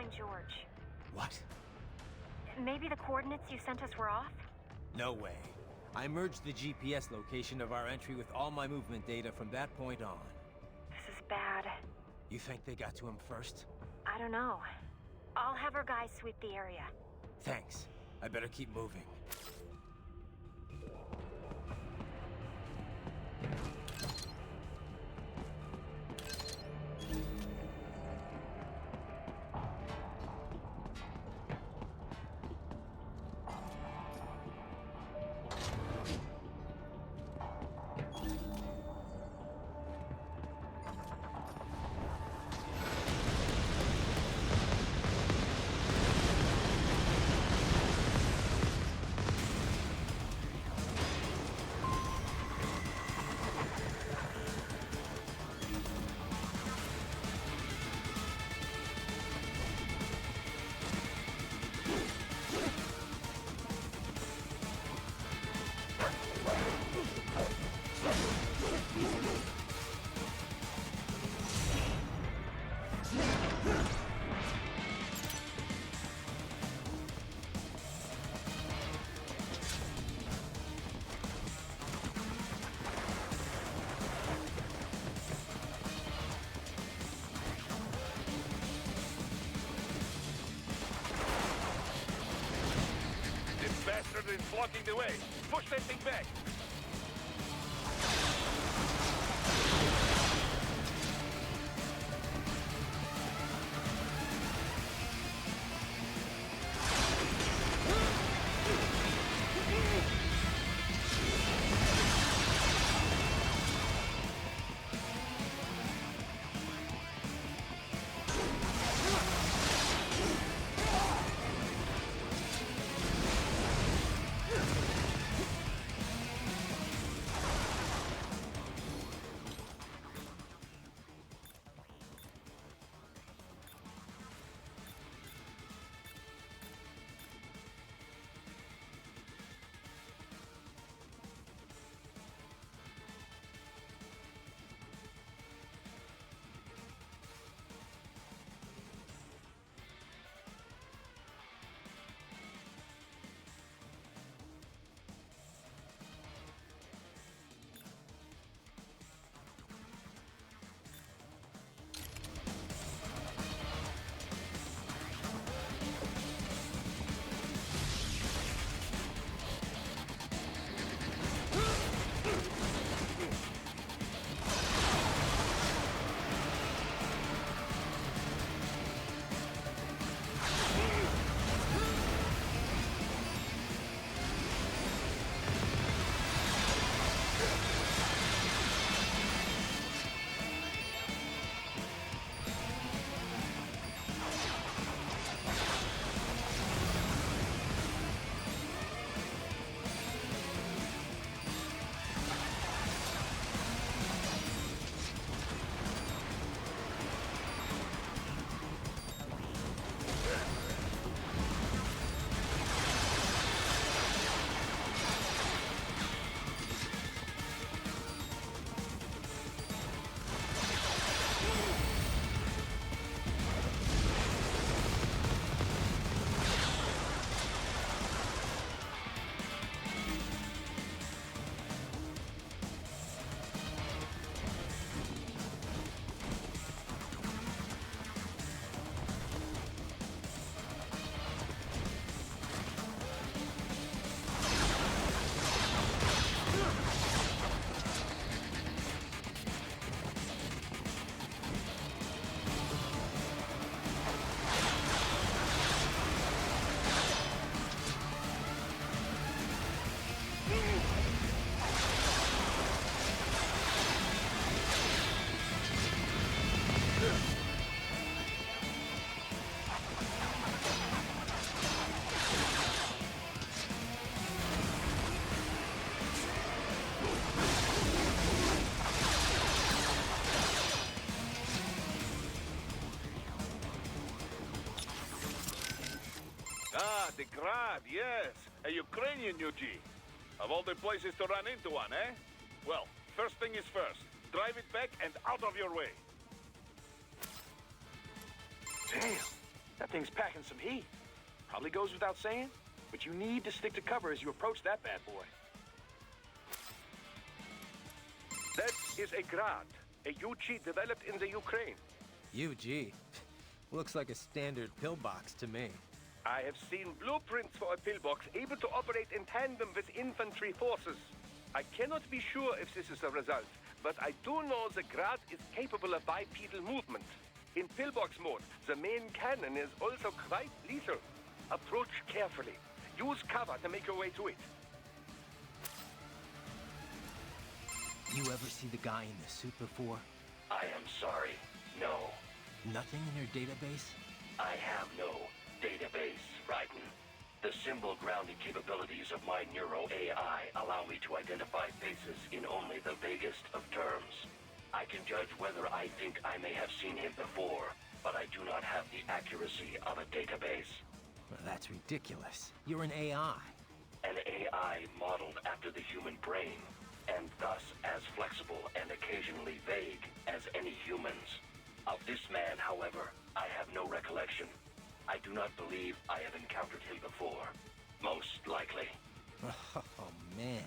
find George. What? Maybe the coordinates you sent us were off? No way. I merged the GPS location of our entry with all my movement data from that point on. This is bad. You think they got to him first? I don't know. I'll have our guys sweep the area. Thanks. I better keep moving. Bastard is blocking the way. Push that thing back. The Grad, yes. A Ukrainian UG. Of all the places to run into one, eh? Well, first thing is first. Drive it back and out of your way. Damn! That thing's packing some heat. Probably goes without saying, but you need to stick to cover as you approach that bad boy. That is a Grad, a UG developed in the Ukraine. UG? Looks like a standard pillbox to me. I have seen blueprints for a pillbox able to operate in tandem with infantry forces. I cannot be sure if this is the result, but I do know the Grad is capable of bipedal movement. In pillbox mode, the main cannon is also quite lethal. Approach carefully. Use cover to make your way to it. You ever see the guy in the suit before? I am sorry, no. Nothing in your database? I have no database, Raiden. The symbol grounding capabilities of my Neuro AI allow me to identify faces in only the vaguest of terms. I can judge whether I think I may have seen him before, but I do not have the accuracy of a database. Well, that's ridiculous. You're an AI. An AI modeled after the human brain, and thus as flexible and occasionally vague as any humans. Of this man, however, I have no recollection. I do not believe I have encountered him before. Most likely. Oh, man.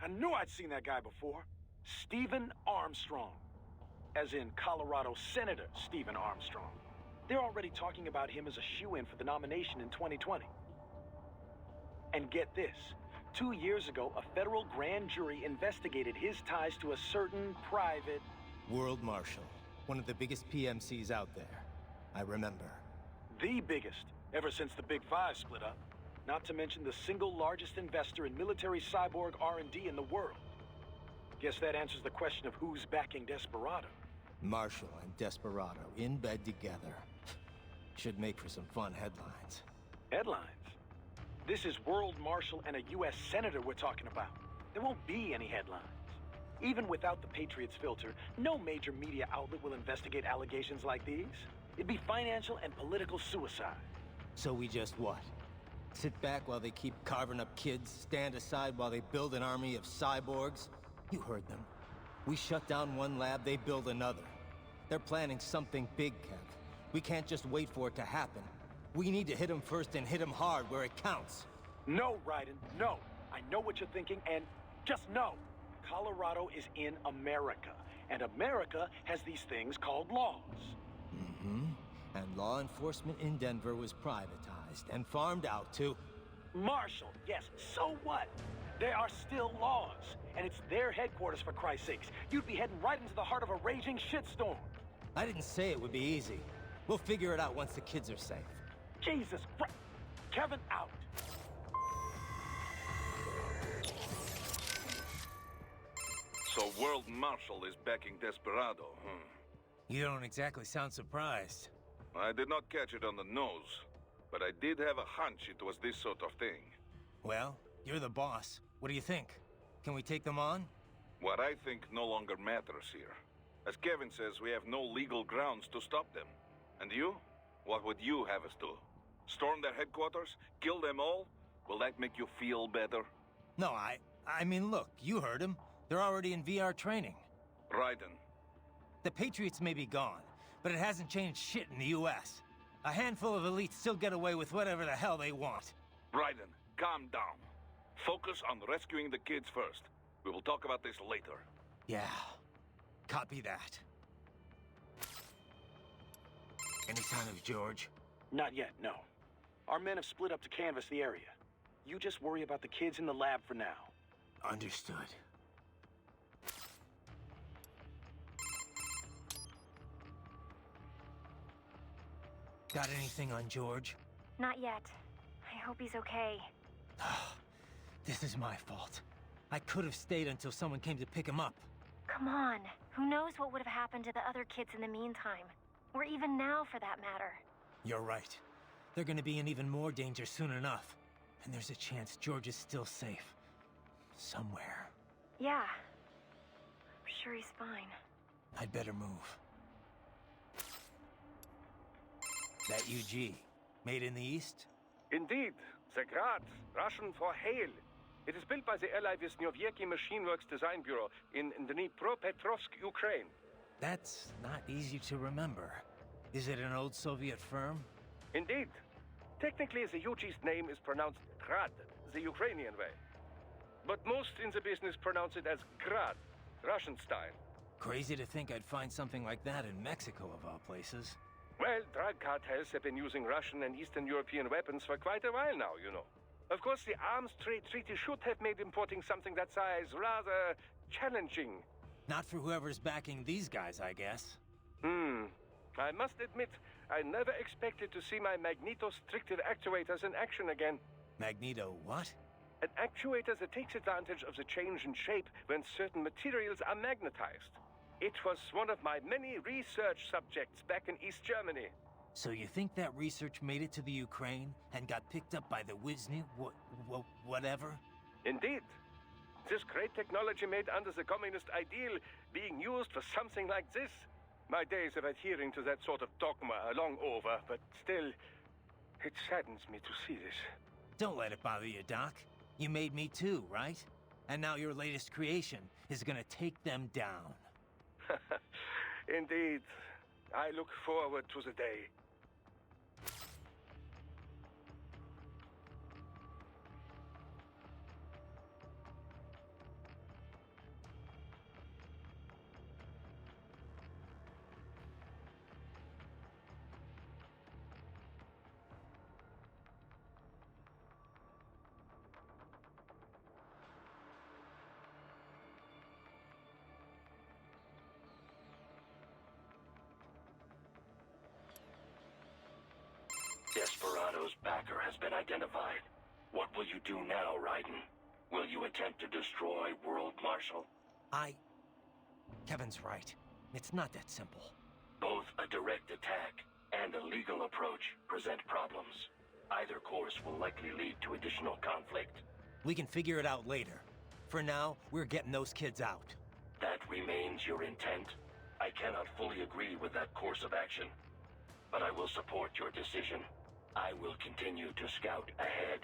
I knew I'd seen that guy before. Stephen Armstrong. As in Colorado Senator Stephen Armstrong. They're already talking about him as a shoo-in for the nomination in 2020. And get this. 2 years ago, a federal grand jury investigated his ties to a certain private... World Marshal. One of the biggest PMCs out there. I remember. The biggest. Ever since the Big Five split up. Not to mention the single largest investor in military cyborg R&D in the world. Guess that answers the question of who's backing Desperado. Marshall and Desperado in bed together. Should make for some fun headlines. Headlines? This is World Marshal and a U.S. Senator we're talking about. There won't be any headlines. Even without the Patriots filter, no major media outlet will investigate allegations like these. It'd be financial and political suicide. So we just what? Sit back while they keep carving up kids, stand aside while they build an army of cyborgs? You heard them. We shut down one lab, they build another. They're planning something big, Kev. We can't just wait for it to happen. We need to hit them first and hit them hard where it counts. No, Raiden, no. I know what you're thinking, and just know. Colorado is in America, and America has these things called laws. Mm-hmm. And law enforcement in Denver was privatized and farmed out to... Marshall, yes, so what? There are still laws, and it's their headquarters, for Christ's sakes. You'd be heading right into the heart of a raging shitstorm. I didn't say it would be easy. We'll figure it out once the kids are safe. Jesus Christ. Kevin out. So World Marshal is backing Desperado, huh? You don't exactly sound surprised. I did not catch it on the nose, but I did have a hunch it was this sort of thing. Well, you're the boss. What do you think? Can we take them on? What I think no longer matters here. As Kevin says, we have no legal grounds to stop them. And you? What would you have us do? Storm their headquarters? Kill them all? Will that make you feel better? No, I mean, look, you heard him. They're already in VR training. Raiden. The Patriots may be gone, but it hasn't changed shit in the U.S. A handful of elites still get away with whatever the hell they want. Raiden, calm down. Focus on rescuing the kids first. We will talk about this later. Yeah, copy that. Any sign of George? Not yet, no. Our men have split up to canvass the area. You just worry about the kids in the lab for now. Understood. Got anything on George? Not yet. I hope he's okay. This is my fault. I could have stayed until someone came to pick him up. Come on. Who knows what would have happened to the other kids in the meantime? Or even now, for that matter. You're right. They're gonna be in even more danger soon enough. And there's a chance George is still safe. Somewhere. Yeah. I'm sure he's fine. I'd better move. That UG, made in the East? Indeed. The Grad, Russian for hail. It is built by the ally Visnyovieky Machine Works Design Bureau in Dnipropetrovsk, Ukraine. That's not easy to remember. Is it an old Soviet firm? Indeed. Technically, the UG's name is pronounced Grad, the Ukrainian way. But most in the business pronounce it as Grad, Russian style. Crazy to think I'd find something like that in Mexico, of all places. Well, drug cartels have been using Russian and Eastern European weapons for quite a while now, you know. Of course, the arms trade treaty should have made importing something that size rather challenging. Not for whoever's backing these guys, I guess. I must admit, I never expected to see my magneto-stricted actuators in action again. Magneto what? An actuator that takes advantage of the change in shape when certain materials are magnetized. It was one of my many research subjects back in East Germany. So you think that research made it to the Ukraine and got picked up by the Wisny, whatever? Indeed. This great technology made under the communist ideal being used for something like this. My days of adhering to that sort of dogma are long over, but still, it saddens me to see this. Don't let it bother you, Doc. You made me too, right? And now your latest creation is gonna take them down. Indeed. I look forward to the day. has been identified. What will you do now, Raiden? Will you attempt to destroy World Marshal? Kevin's right. It's not that simple. Both a direct attack and a legal approach present problems. Either course will likely lead to additional conflict. We can figure it out later. For now, we're getting those kids out. That remains your intent? I cannot fully agree with that course of action, but I will support your decision. I will continue to scout ahead.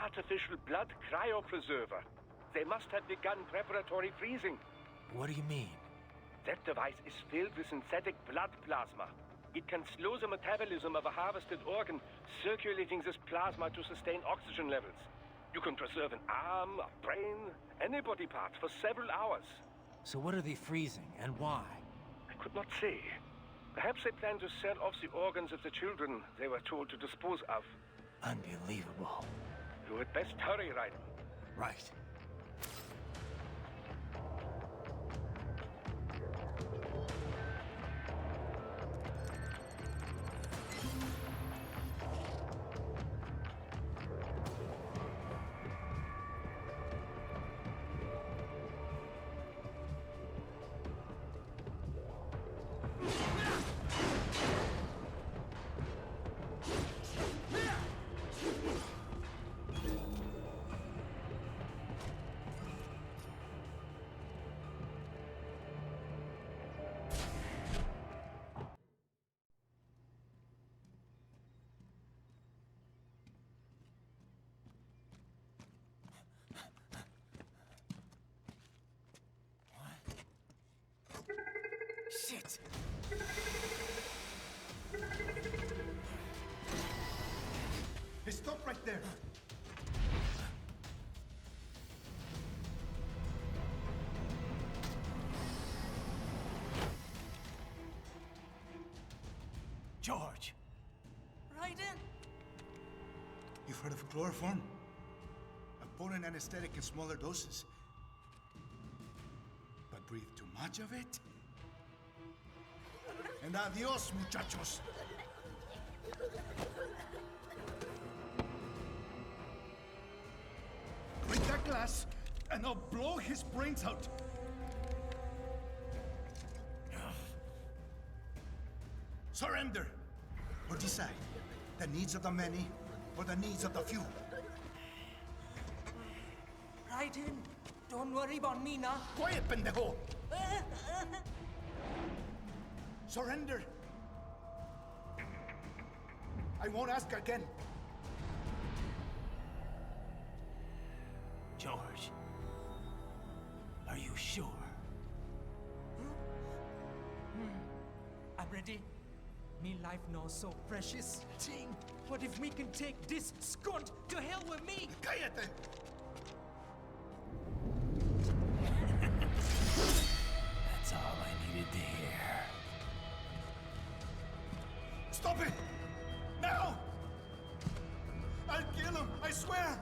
Artificial blood cryopreserver. They must have begun preparatory freezing. What do you mean? That device is filled with synthetic blood plasma. It can slow the metabolism of a harvested organ, circulating this plasma to sustain oxygen levels. You can preserve an arm, a brain, any body part for several hours. So what are they freezing, and why? I could not say. Perhaps they plan to sell off the organs of the children they were told to dispose of. Unbelievable. You had best hurry, Raiden. Right. Shit! Hey, stop right there! George! Raiden! You've heard of chloroform? A potent anesthetic in smaller doses. But breathe too much of it? And adios, muchachos! Break that glass, and I'll blow his brains out! Surrender! Or decide. The needs of the many, or the needs of the few. Raiden, don't worry about me, na. Quiet, pendejo! Surrender! I won't ask again. George, are you sure? I'm ready. Me life now so precious. Ting, what if we can take this skunt to hell with me? Cállate! That's all I needed to hear. Stop it! Now! I'll kill him, I swear!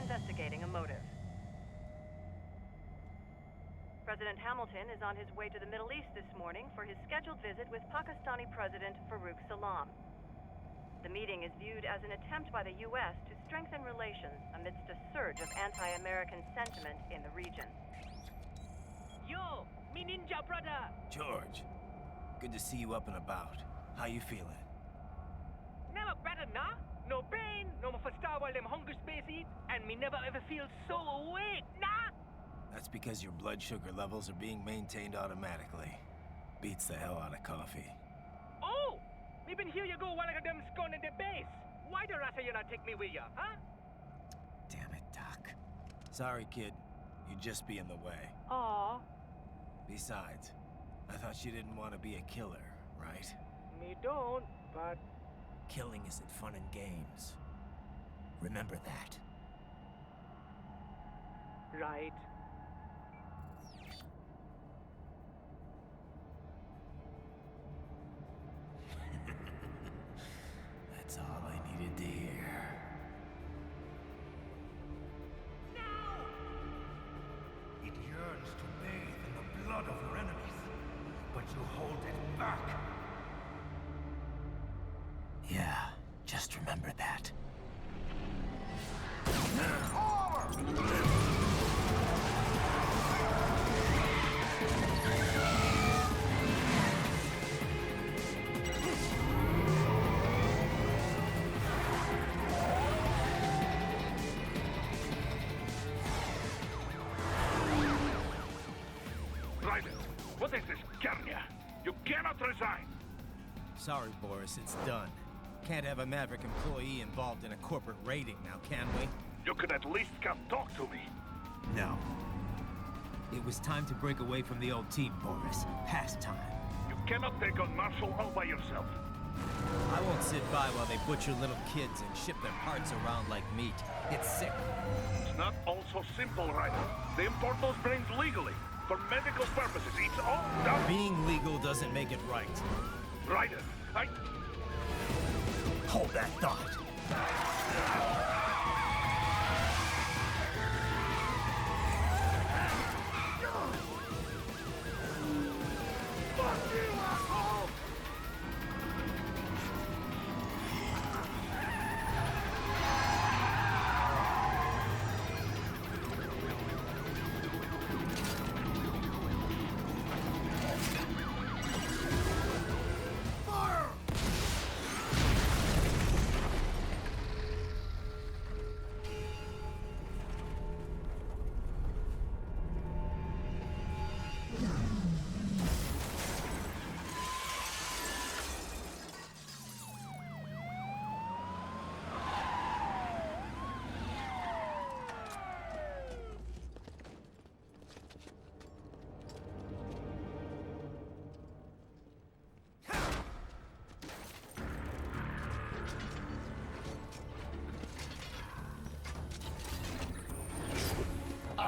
investigating a motive. President Hamilton is on his way to the Middle East this morning for his scheduled visit with Pakistani President Farouk Salam. The meeting is viewed as an attempt by the U.S. to strengthen relations amidst a surge of anti-American sentiment in the region. Yo, me ninja brother! George, good to see you up and about. How you feeling? Never better, nah? No pain, no more fast while them hunger space eat, and me never ever feel so awake, nah? That's because your blood sugar levels are being maintained automatically. Beats the hell out of coffee. Oh! Me been here you go while I got them scone in the base. Why the rasta you not take me with ya, huh? Damn it, Doc. Sorry, kid. You'd just be in the way. Aw. Besides, I thought you didn't want to be a killer, right? Me don't, but... Killing isn't fun and games. Remember that. Right. to hold it back. Yeah, just remember that. Raiden, what is this, Garnia? You cannot resign! Sorry, Boris, it's done. Can't have a Maverick employee involved in a corporate raiding now, can we? You could at least come talk to me. No. It was time to break away from the old team, Boris. Past time. You cannot take on Marshall all by yourself. I won't sit by while they butcher little kids and ship their parts around like meat. It's sick. It's not all so simple, Raiden. They import those brains legally. For medical purposes, it's all done. Being legal doesn't make it right. Raiden, Hold that thought.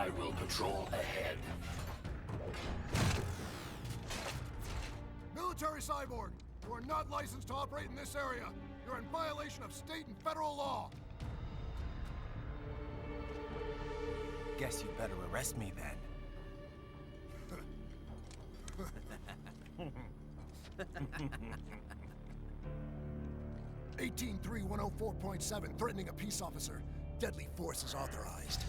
I will patrol ahead. Military cyborg, you are not licensed to operate in this area. You're in violation of state and federal law. Guess you better arrest me then. 183-104.7, threatening a peace officer. Deadly force is authorized.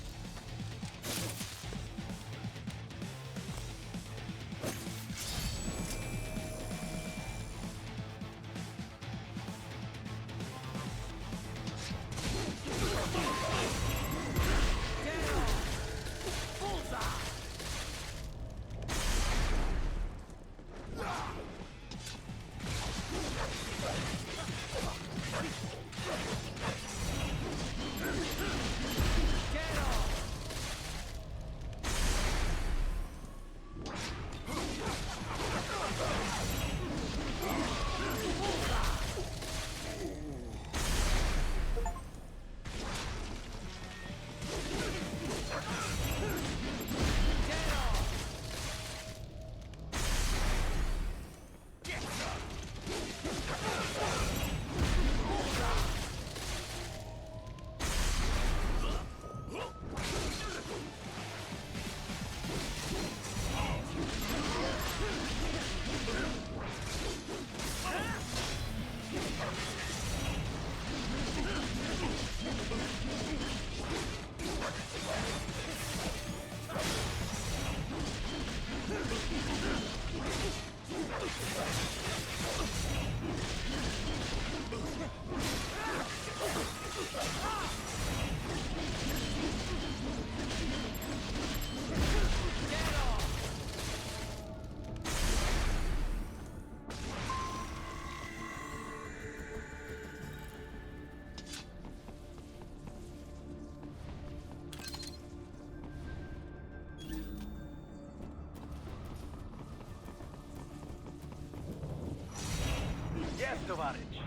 Yes, товарищ.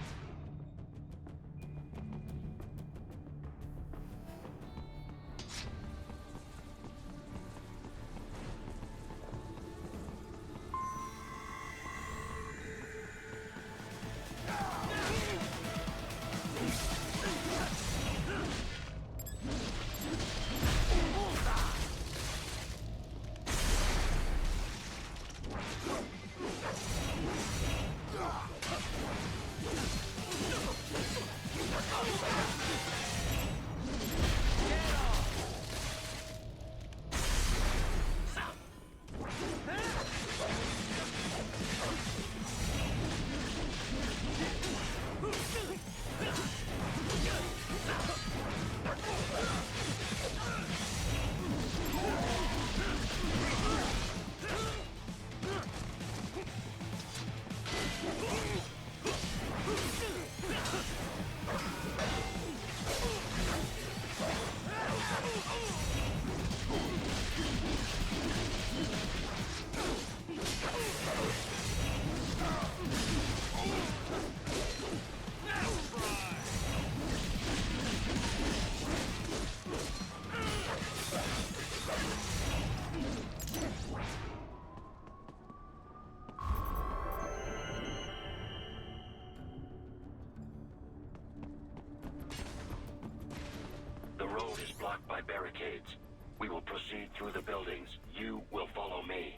proceed through the buildings. You will follow me.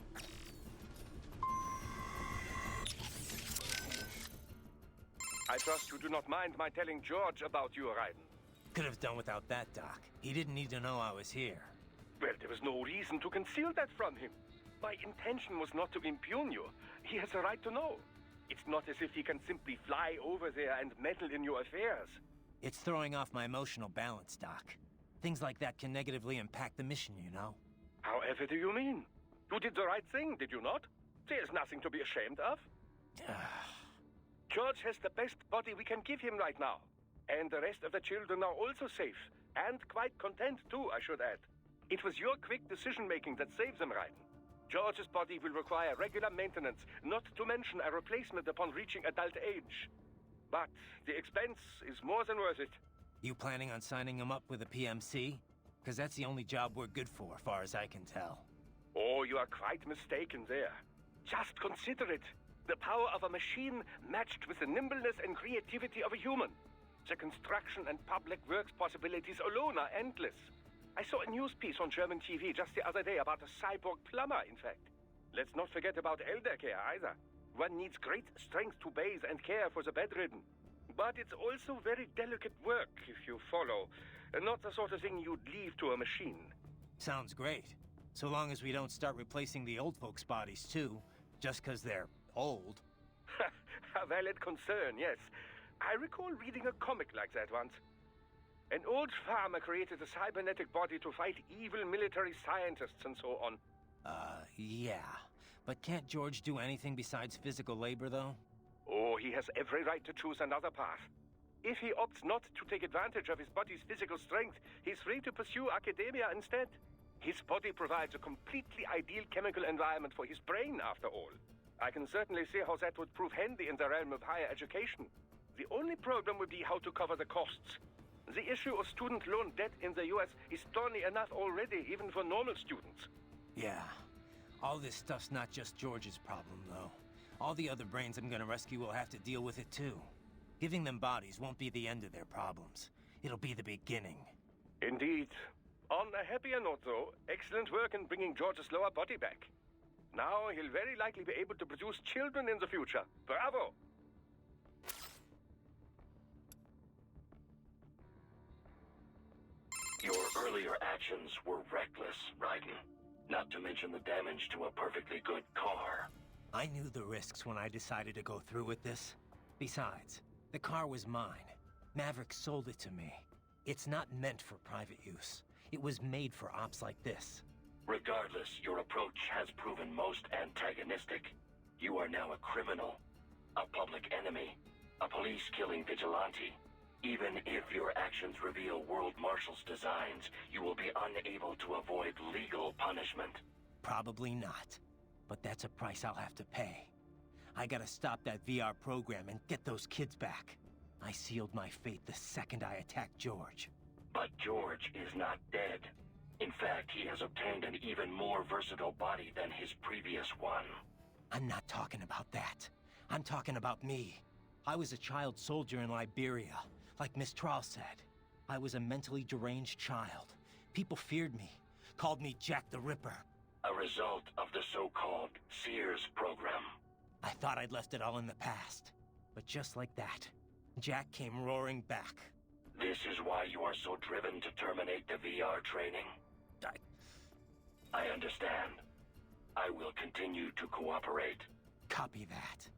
I trust you do not mind my telling George about you, Raiden. Could have done without that, Doc. He didn't need to know I was here. Well, there was no reason to conceal that from him. My intention was not to impugn you. He has a right to know. It's not as if he can simply fly over there and meddle in your affairs. It's throwing off my emotional balance, Doc. Things like that can negatively impact the mission, you know? However do you mean? You did the right thing, did you not? There's nothing to be ashamed of. George has the best body we can give him right now. And the rest of the children are also safe. And quite content too, I should add. It was your quick decision-making that saved them, Raiden. George's body will require regular maintenance, not to mention a replacement upon reaching adult age. But the expense is more than worth it. You planning on signing him up with a PMC? Because that's the only job we're good for, far as I can tell. Oh, you are quite mistaken there. Just consider it. The power of a machine matched with the nimbleness and creativity of a human. The construction and public works possibilities alone are endless. I saw a news piece on German TV just the other day about a cyborg plumber, in fact. Let's not forget about elder care either. One needs great strength to bathe and care for the bedridden. But it's also very delicate work, if you follow. Not the sort of thing you'd leave to a machine. Sounds great. So long as we don't start replacing the old folks' bodies too, just because they're old. A valid concern, yes. I recall reading a comic like that once. An old farmer created a cybernetic body to fight evil military scientists and so on. Yeah. But can't George do anything besides physical labor, though? Oh, he has every right to choose another path. If he opts not to take advantage of his body's physical strength, he's free to pursue academia instead. His body provides a completely ideal chemical environment for his brain, after all. I can certainly see how that would prove handy in the realm of higher education. The only problem would be how to cover the costs. The issue of student loan debt in the US is thorny enough already, even for normal students. Yeah. All this stuff's not just George's problem, though. All the other brains I'm gonna rescue will have to deal with it, too. Giving them bodies won't be the end of their problems. It'll be the beginning. Indeed. On a happier note, though, excellent work in bringing George's lower body back. Now he'll very likely be able to produce children in the future. Bravo! Your earlier actions were reckless, Raiden. Not to mention the damage to a perfectly good car. I knew the risks when I decided to go through with this. Besides, the car was mine. Maverick sold it to me. It's not meant for private use. It was made for ops like this. Regardless, your approach has proven most antagonistic. You are now a criminal, a public enemy, a police-killing vigilante. Even if your actions reveal World Marshal's designs, you will be unable to avoid legal punishment. Probably not. But that's a price I'll have to pay. I gotta stop that VR program and get those kids back. I sealed my fate the second I attacked George. But George is not dead. In fact, he has obtained an even more versatile body than his previous one. I'm not talking about that. I'm talking about me. I was a child soldier in Liberia, like Miss Trawl said. I was a mentally deranged child. People feared me, called me Jack the Ripper. A result of the so-called Sears program. I thought I'd left it all in the past. But just like that, Jack came roaring back. This is why you are so driven to terminate the VR training? I understand. I will continue to cooperate. Copy that.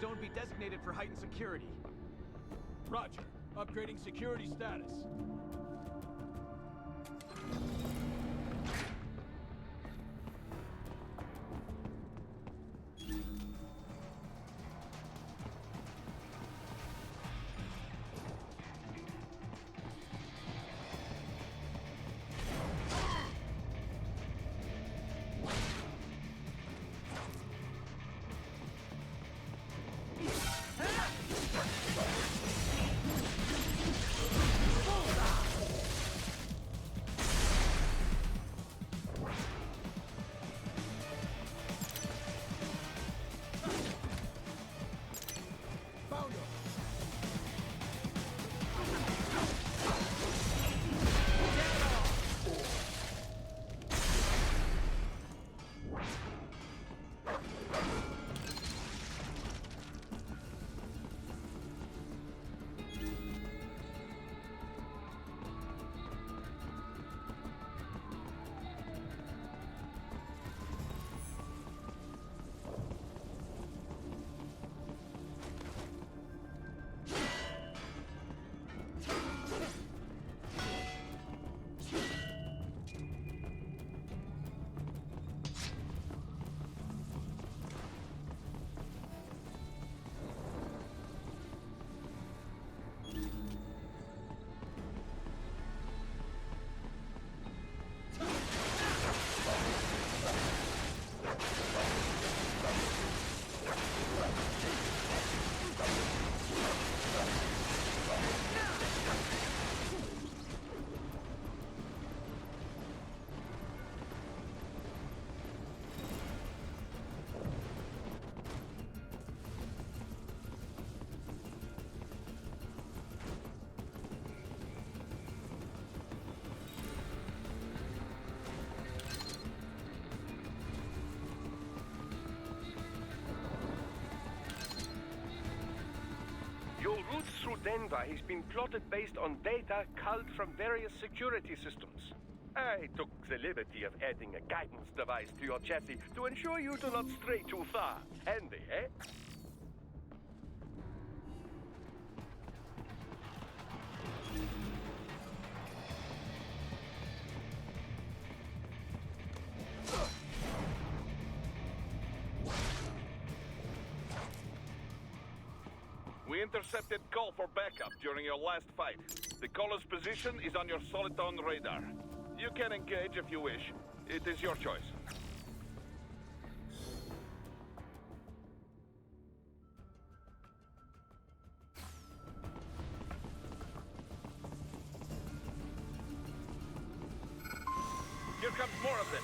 zone be designated for heightened security. Roger. Upgrading security status. Your route through Denver has been plotted based on data culled from various security systems. I took the liberty of adding a guidance device to your chassis to ensure you do not stray too far. Handy, eh? We intercepted call for backup during your last fight. The caller's position is on your Soliton radar. You can engage if you wish. It is your choice. Here comes more of them.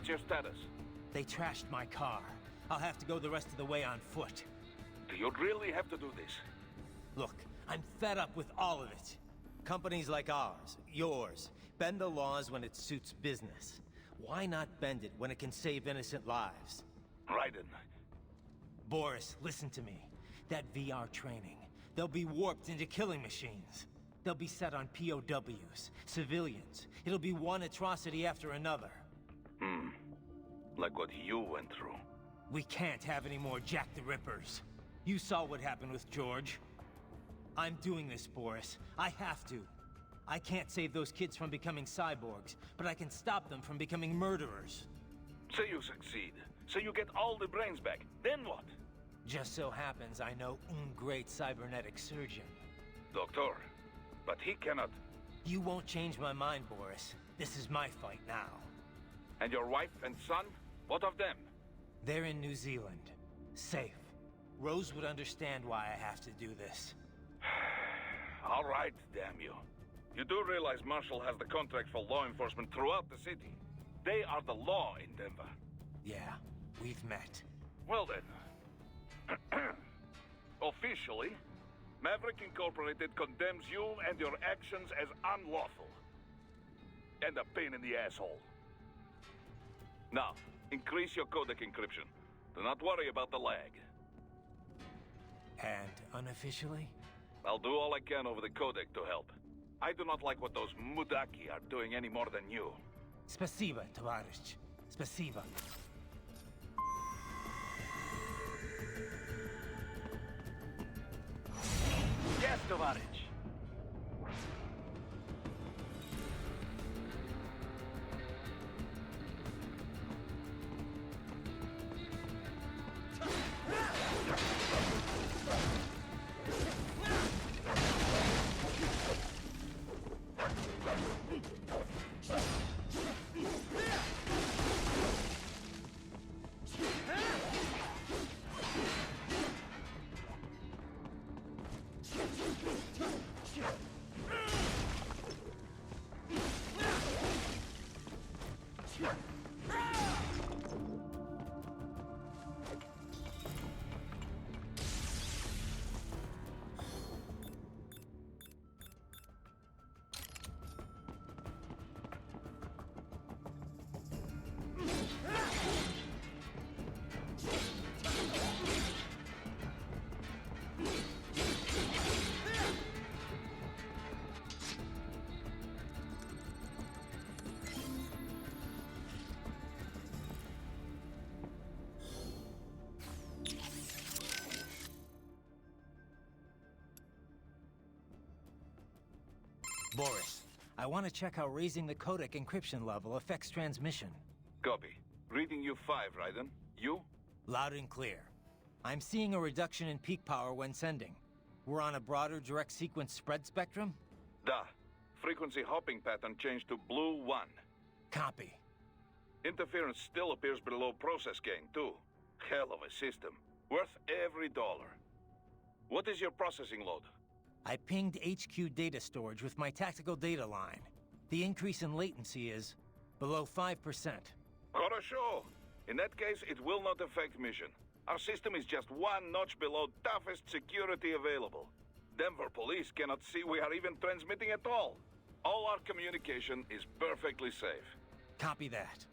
What's your status? They trashed my car. I'll have to go the rest of the way on foot. Do you really have to do this? Look, I'm fed up with all of it. Companies like ours, yours, bend the laws when it suits business. Why not bend it when it can save innocent lives? Raiden. Boris, listen to me. That VR training, they'll be warped into killing machines. They'll be set on POWs, civilians. It'll be one atrocity after another. Like what you went through. We can't have any more Jack the Rippers. You saw what happened with George. I'm doing this, Boris. I have to. I can't save those kids from becoming cyborgs, but I can stop them from becoming murderers. Say you succeed. Say you get all the brains back. Then what? Just so happens I know un great cybernetic surgeon. Doctor. But he cannot... You won't change my mind, Boris. This is my fight now. And your wife and son? What of them? They're in New Zealand. Safe. Rose would understand why I have to do this. All right, damn you. You do realize Marshall has the contract for law enforcement throughout the city. They are the law in Denver. Yeah, we've met. Well then. Officially, Maverick Incorporated condemns you and your actions as unlawful. And a pain in the asshole. Now, increase your codec encryption. Do not worry about the lag. And unofficially? I'll do all I can over the codec to help. I do not like what those Mudaki are doing any more than you. Spasiba, tovarищ. Spasiba. Yes, tovarищ. Boris, I want to check how raising the codec encryption level affects transmission. Copy. Reading you 5, Raiden. You? Loud and clear. I'm seeing a reduction in peak power when sending. We're on a broader direct sequence spread spectrum? Da. Frequency hopping pattern changed to blue 1. Copy. Interference still appears below process gain, too. Hell of a system. Worth every dollar. What is your processing load? I pinged HQ data storage with my tactical data line. The increase in latency is below 5%. Хорошо. In that case, it will not affect mission. Our system is just one notch below toughest security available. Denver police cannot see we are even transmitting at all. All our communication is perfectly safe. Copy that.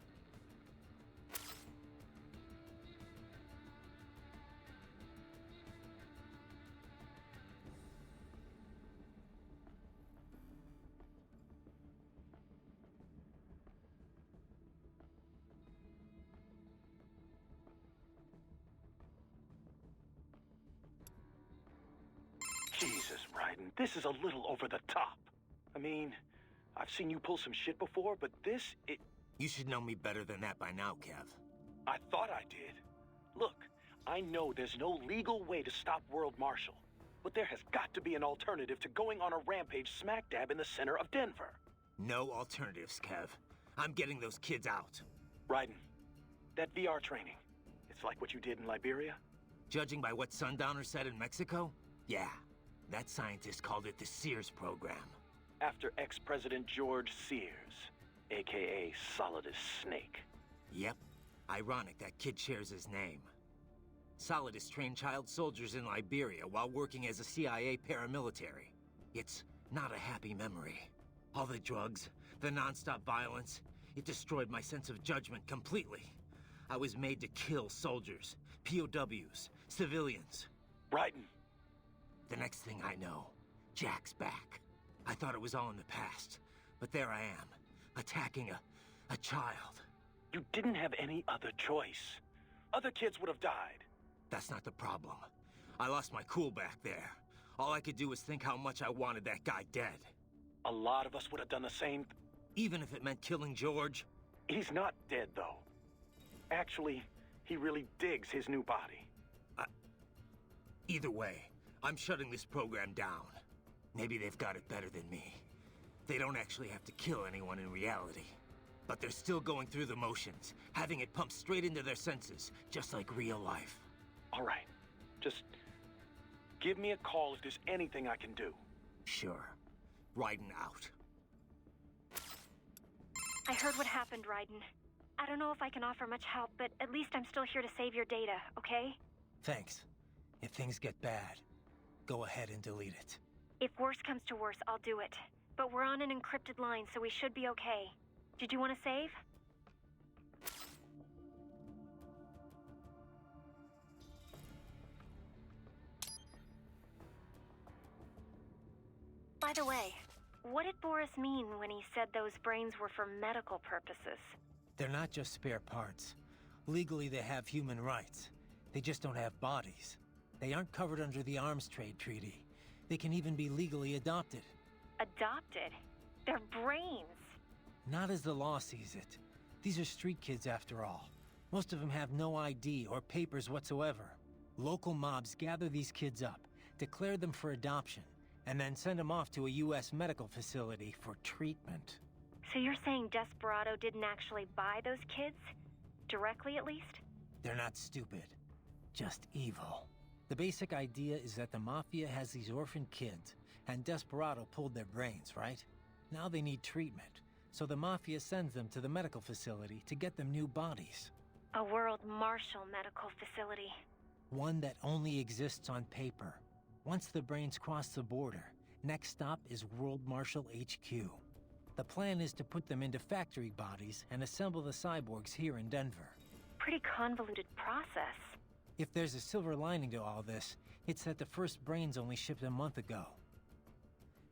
Jesus, Raiden, this is a little over the top. I mean, I've seen you pull some shit before, but this, it... You should know me better than that by now, Kev. I thought I did. Look, I know there's no legal way to stop World Marshal, but there has got to be an alternative to going on a rampage smack dab in the center of Denver. No alternatives, Kev. I'm getting those kids out. Raiden, that VR training, it's like what you did in Liberia? Judging by what Sundowner said in Mexico, yeah. That scientist called it the Sears program. After ex-President George Sears, a.k.a. Solidus Snake. Yep. Ironic that kid shares his name. Solidus trained child soldiers in Liberia while working as a CIA paramilitary. It's not a happy memory. All the drugs, the non-stop violence, it destroyed my sense of judgment completely. I was made to kill soldiers, POWs, civilians. Raiden. The next thing I know, Jack's back. I thought it was all in the past, but there I am, attacking a child. You didn't have any other choice. Other kids would have died. That's not the problem. I lost my cool back there. All I could do was think how much I wanted that guy dead. A lot of us would have done the same. Even if it meant killing George? He's not dead, though. Actually, he really digs his new body. Either way, I'm shutting this program down. Maybe they've got it better than me. They don't actually have to kill anyone in reality. But they're still going through the motions, having it pumped straight into their senses, just like real life. All right. Just give me a call if there's anything I can do. Sure. Raiden out. I heard what happened, Raiden. I don't know if I can offer much help, but at least I'm still here to save your data, okay? Thanks. If things get bad, go ahead and delete it. If worse comes to worse, I'll do it. But we're on an encrypted line, so we should be okay. Did you want to save? By the way, what did Boris mean when he said those brains were for medical purposes? They're not just spare parts. Legally, they have human rights. They just don't have bodies. They aren't covered under the Arms Trade Treaty. They can even be legally adopted. Adopted? They're brains! Not as the law sees it. These are street kids after all. Most of them have no ID or papers whatsoever. Local mobs gather these kids up, declare them for adoption, and then send them off to a U.S. medical facility for treatment. So you're saying Desperado didn't actually buy those kids? Directly, at least? They're not stupid. Just evil. The basic idea is that the Mafia has these orphan kids, and Desperado pulled their brains, right? Now they need treatment, so the Mafia sends them to the medical facility to get them new bodies. A World Marshal medical facility. One that only exists on paper. Once the brains cross the border, next stop is World Marshal HQ. The plan is to put them into factory bodies and assemble the cyborgs here in Denver. Pretty convoluted process. If there's a silver lining to all this, it's that the first brains only shipped a month ago.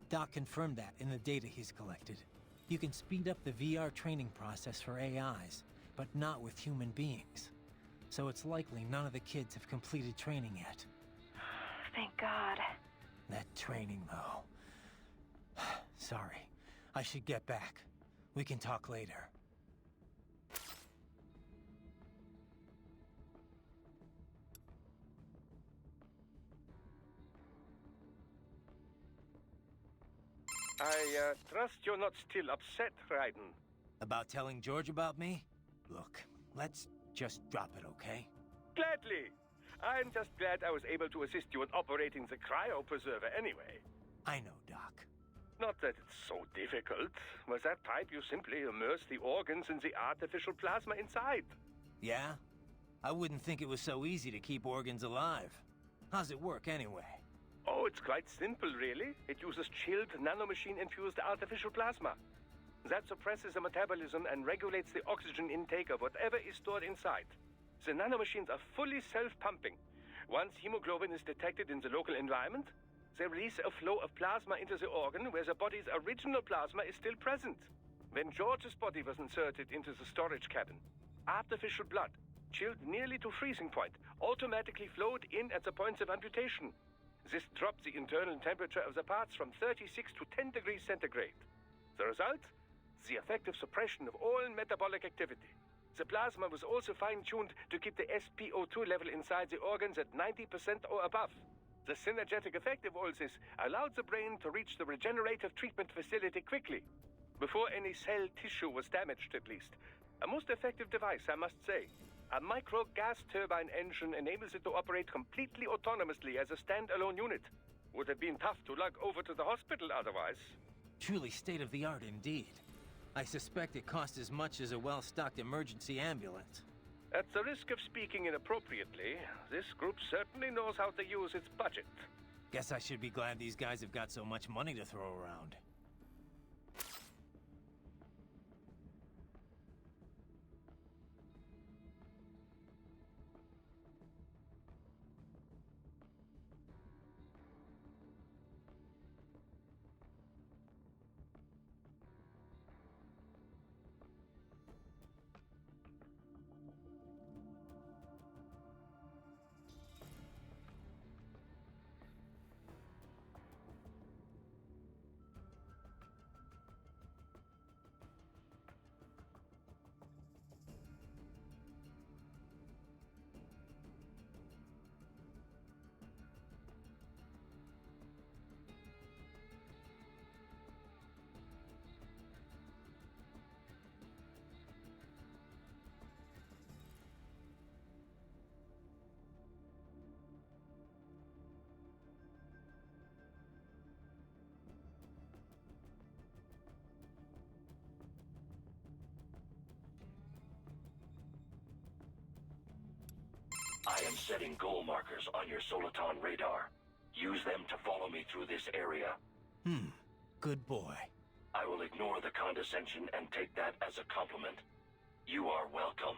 Doc confirmed that in the data he's collected. You can speed up the VR training process for AIs, but not with human beings. So it's likely none of the kids have completed training yet. Thank God. That training, though. Sorry. I should get back. We can talk later. I trust you're not still upset, Raiden. About telling George about me? Look, let's just drop it, okay? Gladly. I'm just glad I was able to assist you in operating the cryopreserver anyway. I know, Doc. Not that it's so difficult. With that pipe, you simply immerse the organs in the artificial plasma inside. Yeah? I wouldn't think it was so easy to keep organs alive. How's it work, anyway? Oh, it's quite simple, really. It uses chilled nanomachine-infused artificial plasma. That suppresses the metabolism and regulates the oxygen intake of whatever is stored inside. The nanomachines are fully self-pumping. Once hemoglobin is detected in the local environment, they release a flow of plasma into the organ where the body's original plasma is still present. When George's body was inserted into the storage cabin, artificial blood, chilled nearly to freezing point, automatically flowed in at the points of amputation. This dropped the internal temperature of the parts from 36 to 10 degrees centigrade. The result? The effective suppression of all metabolic activity. The plasma was also fine-tuned to keep the SpO2 level inside the organs at 90% or above. The synergetic effect of all this allowed the brain to reach the regenerative treatment facility quickly, before any cell tissue was damaged at least. A most effective device, I must say. A micro gas turbine engine enables it to operate completely autonomously as a standalone unit. Would have been tough to lug over to the hospital otherwise. Truly state-of-the-art indeed. I suspect it cost as much as a well-stocked emergency ambulance. At the risk of speaking inappropriately, this group certainly knows how to use its budget. Guess I should be glad these guys have got so much money to throw around. I am setting goal markers on your Soliton radar. Use them to follow me through this area. Good boy. I will ignore the condescension and take that as a compliment. You are welcome.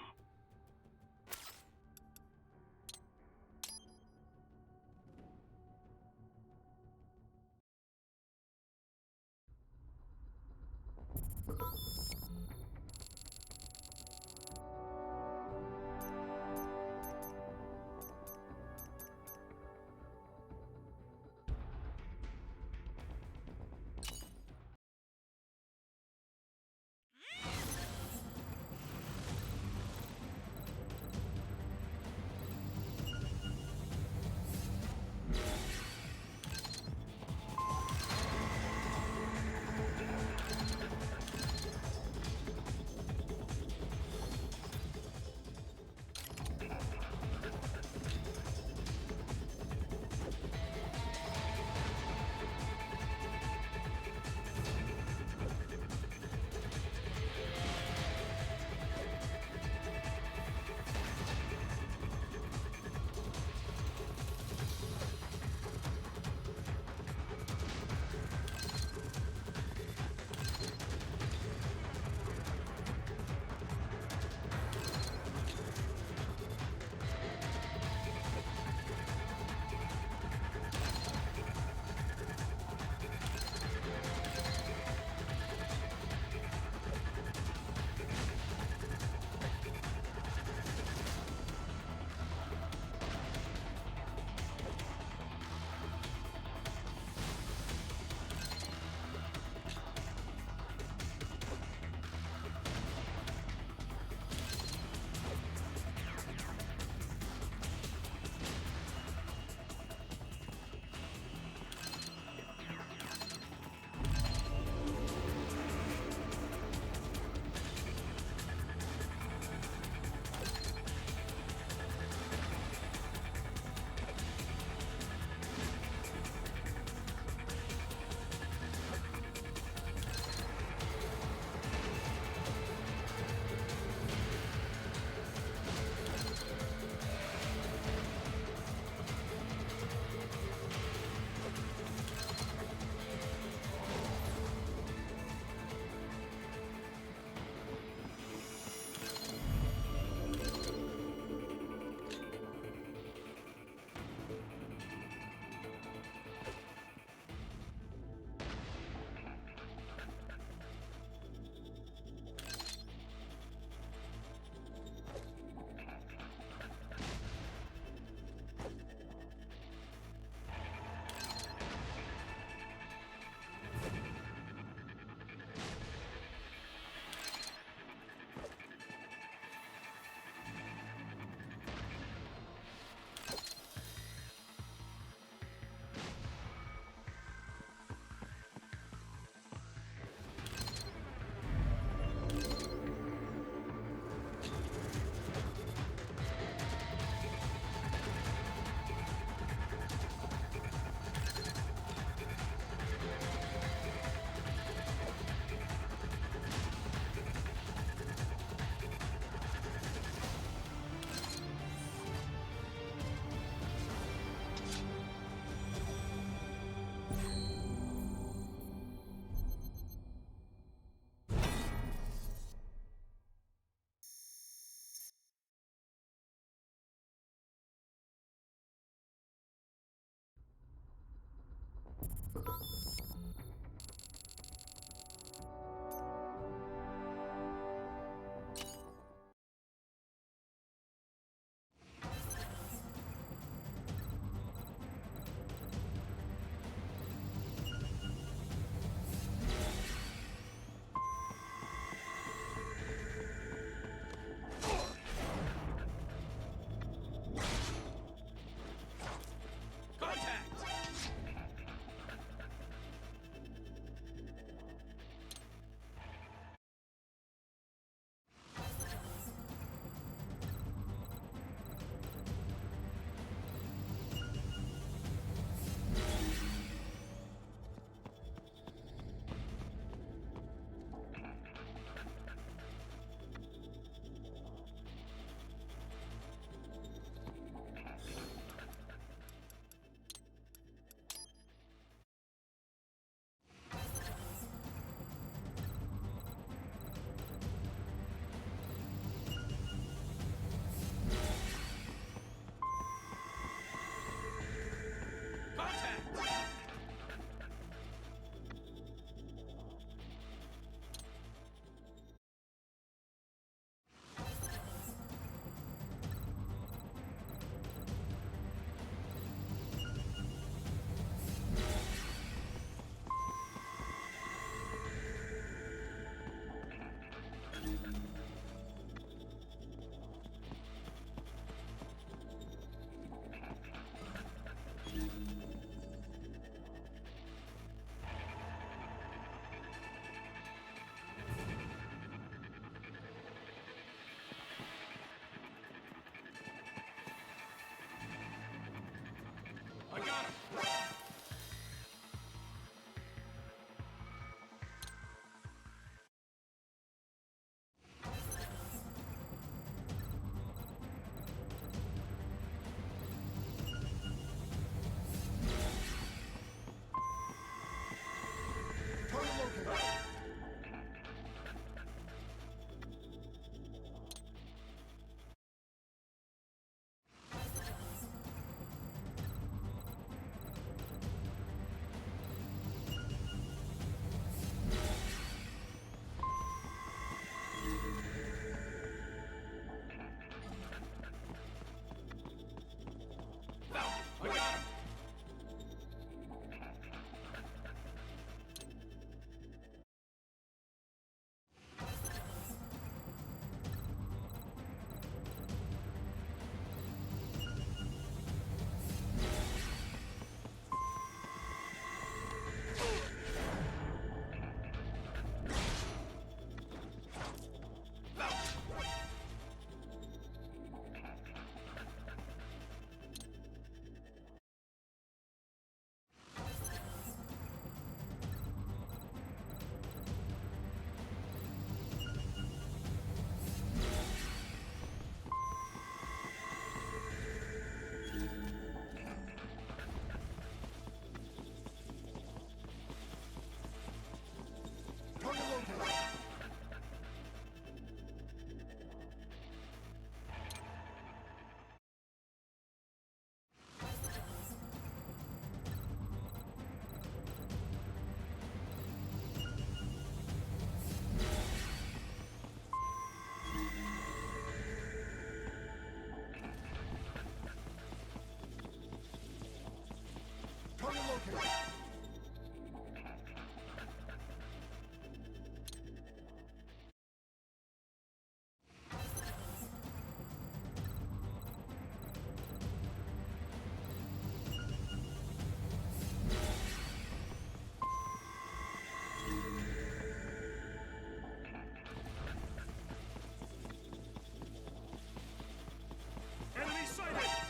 Enemy sighted!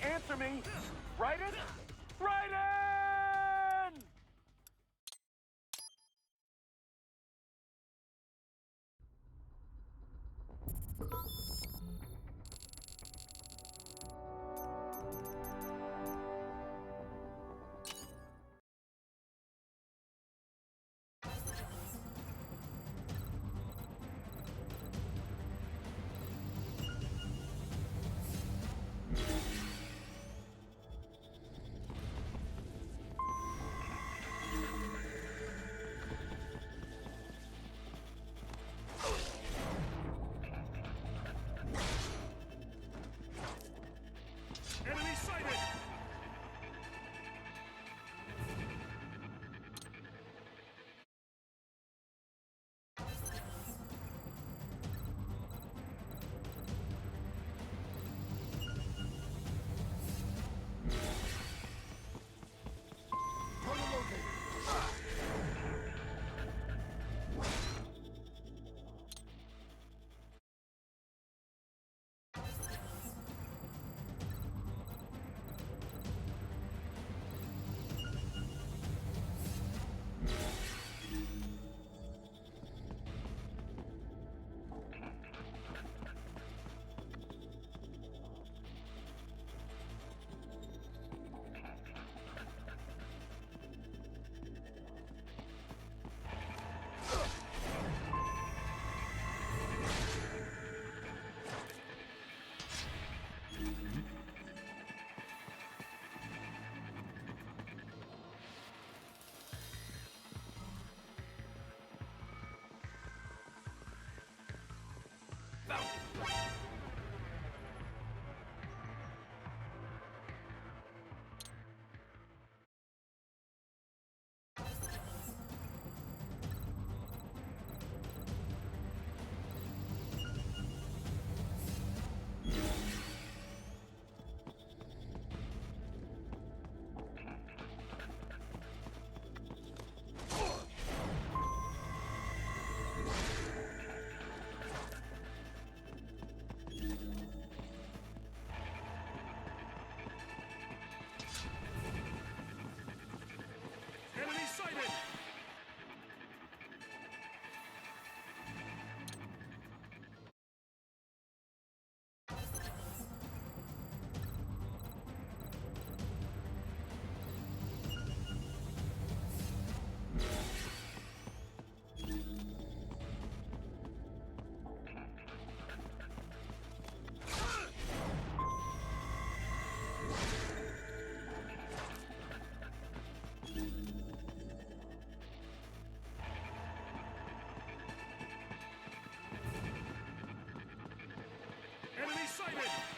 Answer me! Raiden? Raiden! about? Enemy sighted! Enemy sighted!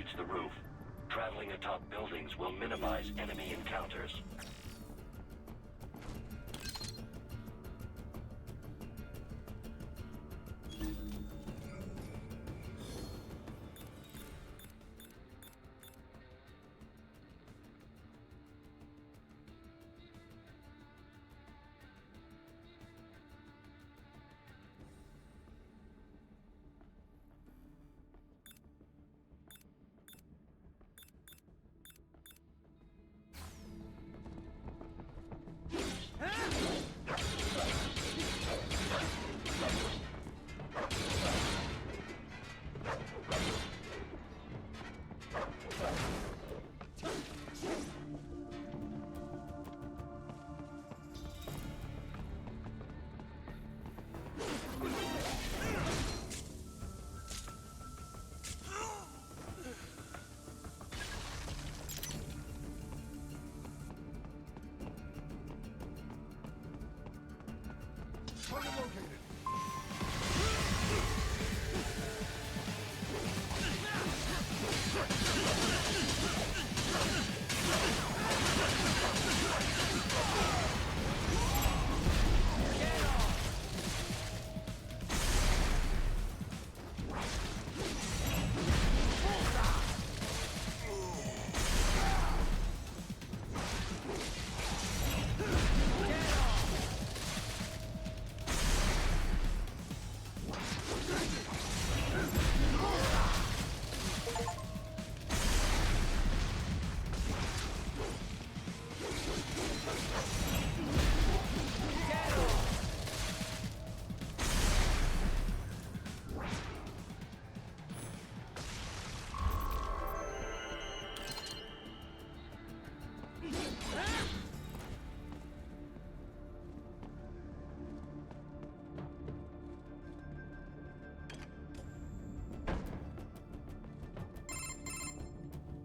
reach the roof. Traveling atop buildings will minimize enemy encounters. Target located.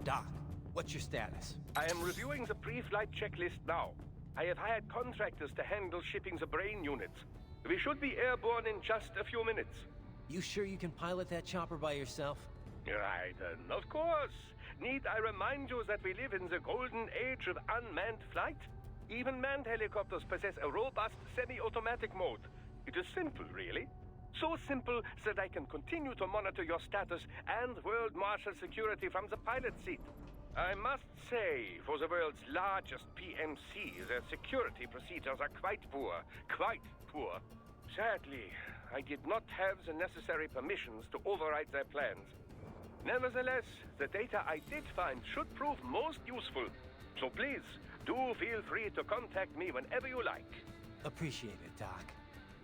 Doc, what's your status? I am reviewing the pre-flight checklist now. I have hired contractors to handle shipping the brain units. We should be airborne in just a few minutes. You sure you can pilot that chopper by yourself? Raiden, of course. Need I remind you that we live in the golden age of unmanned flight? Even manned helicopters possess a robust semi-automatic mode. It is simple, really. So simple that I can continue to monitor your status and world marshal security from the pilot seat. I must say, for the world's largest PMC, their security procedures are quite poor. Quite poor. Sadly, I did not have the necessary permissions to override their plans. Nevertheless, the data I did find should prove most useful. So please, do feel free to contact me whenever you like. Appreciate it, Doc.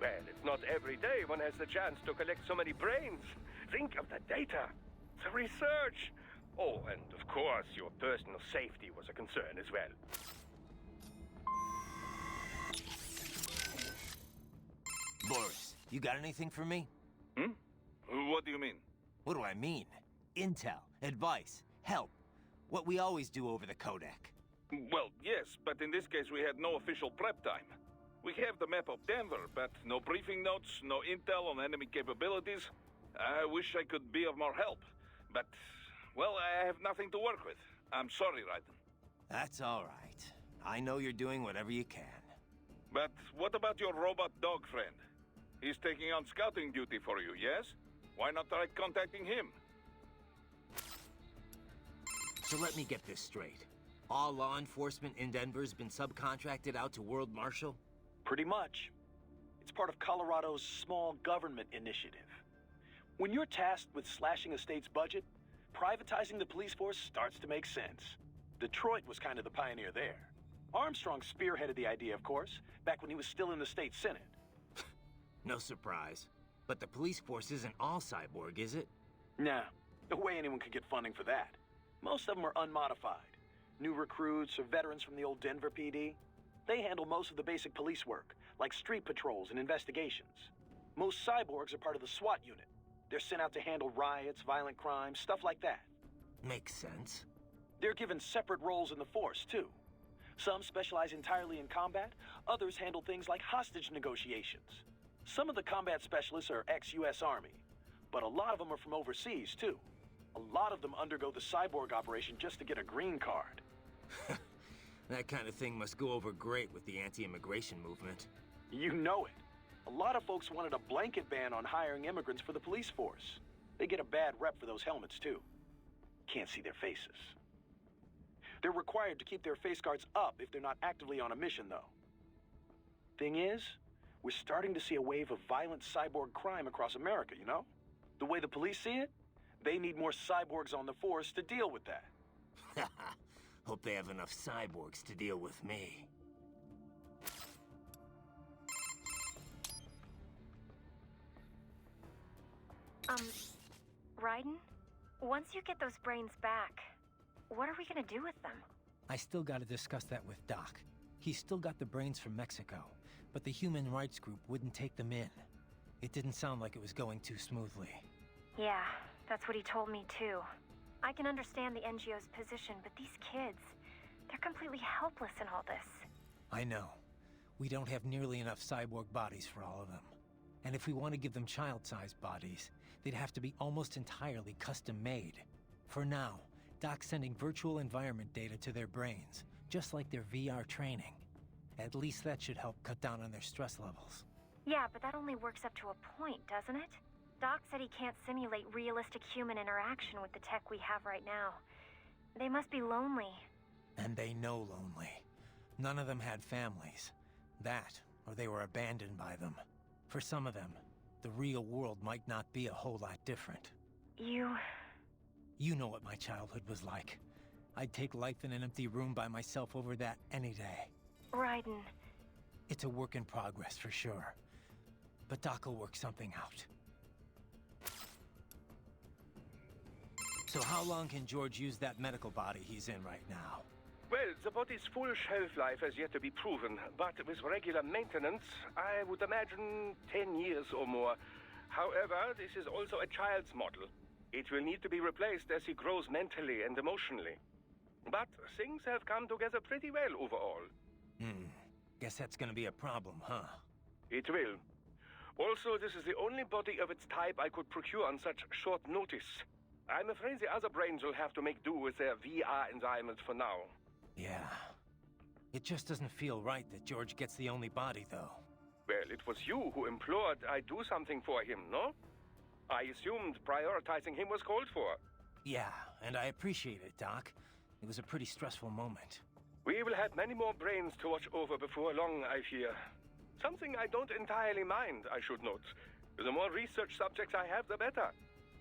Well, it's not every day one has the chance to collect so many brains. Think of the data, the research. Oh, and of course, your personal safety was a concern as well. Boris, you got anything for me? What do you mean? What do I mean? Intel, advice, help. What we always do over the codec. Well, yes, but in this case we had no official prep time. We have the map of Denver, but no briefing notes, no intel on enemy capabilities. I wish I could be of more help, but, well, I have nothing to work with. I'm sorry, Raiden. That's all right. I know you're doing whatever you can. But what about your robot dog friend? He's taking on scouting duty for you, yes? Why not try contacting him? So let me get this straight. All law enforcement in Denver's been subcontracted out to World Marshal? Pretty much. It's part of Colorado's small government initiative. When you're tasked with slashing a state's budget, privatizing the police force starts to make sense. Detroit was kind of the pioneer there. Armstrong spearheaded the idea, of course, back when he was still in the state senate. No surprise. But the police force isn't all cyborg, is it? Nah, no way anyone could get funding for that. Most of them are unmodified. New recruits or veterans from the old Denver PD. They handle most of the basic police work, like street patrols and investigations. Most cyborgs are part of the SWAT unit. They're sent out to handle riots, violent crimes, stuff like that. Makes sense. They're given separate roles in the force, too. Some specialize entirely in combat, others handle things like hostage negotiations. Some of the combat specialists are ex-US Army, but a lot of them are from overseas, too. A lot of them undergo the cyborg operation just to get a green card. That kind of thing must go over great with the anti-immigration movement. You know it. A lot of folks wanted a blanket ban on hiring immigrants for the police force. They get a bad rep for those helmets, too. Can't see their faces. They're required to keep their face guards up if they're not actively on a mission, though. Thing is, we're starting to see a wave of violent cyborg crime across America, you know? The way the police see it, they need more cyborgs on the force to deal with that. Hope they have enough cyborgs to deal with me. Raiden? Once you get those brains back, what are we gonna do with them? I still gotta discuss that with Doc. He's still got the brains from Mexico, but the human rights group wouldn't take them in. It didn't sound like it was going too smoothly. Yeah, that's what he told me too. I can understand the NGO's position, but these kids, they're completely helpless in all this. I know. We don't have nearly enough cyborg bodies for all of them. And if we want to give them child-sized bodies, they'd have to be almost entirely custom-made. For now, Doc's sending virtual environment data to their brains, just like their VR training. At least that should help cut down on their stress levels. Yeah, but that only works up to a point, doesn't it? Doc said he can't simulate realistic human interaction with the tech we have right now. They must be lonely. And they know lonely. None of them had families. That, or they were abandoned by them. For some of them, the real world might not be a whole lot different. You know what my childhood was like. I'd take life in an empty room by myself over that any day. Raiden. It's a work in progress for sure. But Doc will work something out. So how long can George use that medical body he's in right now? Well, the body's full shelf life has yet to be proven, but with regular maintenance, I would imagine 10 years or more. However, this is also a child's model. It will need to be replaced as he grows mentally and emotionally. But things have come together pretty well overall. Guess that's gonna be a problem, huh? It will. Also, this is the only body of its type I could procure on such short notice. I'm afraid the other brains will have to make do with their VR environment for now. Yeah. It just doesn't feel right that George gets the only body, though. Well, it was you who implored I do something for him, no? I assumed prioritizing him was called for. Yeah, and I appreciate it, Doc. It was a pretty stressful moment. We will have many more brains to watch over before long, I fear. Something I don't entirely mind, I should note. The more research subjects I have, the better.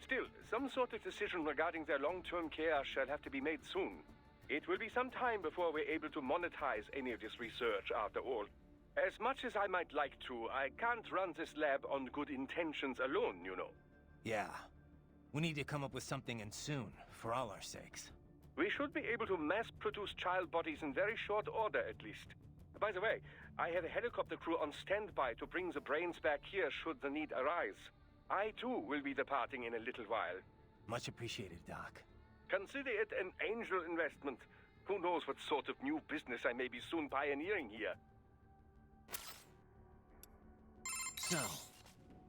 Still, some sort of decision regarding their long-term care shall have to be made soon. It will be some time before we're able to monetize any of this research, after all. As much as I might like to, I can't run this lab on good intentions alone, you know. Yeah. We need to come up with something, and soon, for all our sakes. We should be able to mass-produce child bodies in very short order, at least. By the way, I have a helicopter crew on standby to bring the brains back here should the need arise. I, too, will be departing in a little while. Much appreciated, Doc. Consider it an angel investment. Who knows what sort of new business I may be soon pioneering here. So,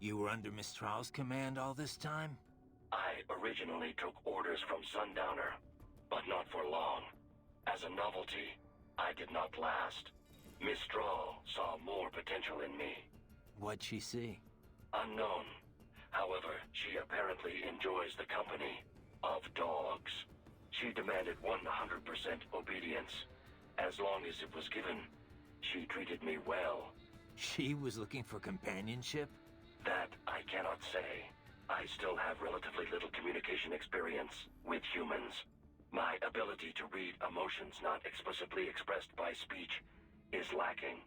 you were under Miss Strau's command all this time? I originally took orders from Sundowner, but not for long. As a novelty, I did not last. Miss Strau saw more potential in me. What'd she see? Unknown. However, she apparently enjoys the company of dogs. She demanded 100% obedience. As long as it was given, she treated me well. She was looking for companionship? That I cannot say. I still have relatively little communication experience with humans. My ability to read emotions not explicitly expressed by speech is lacking.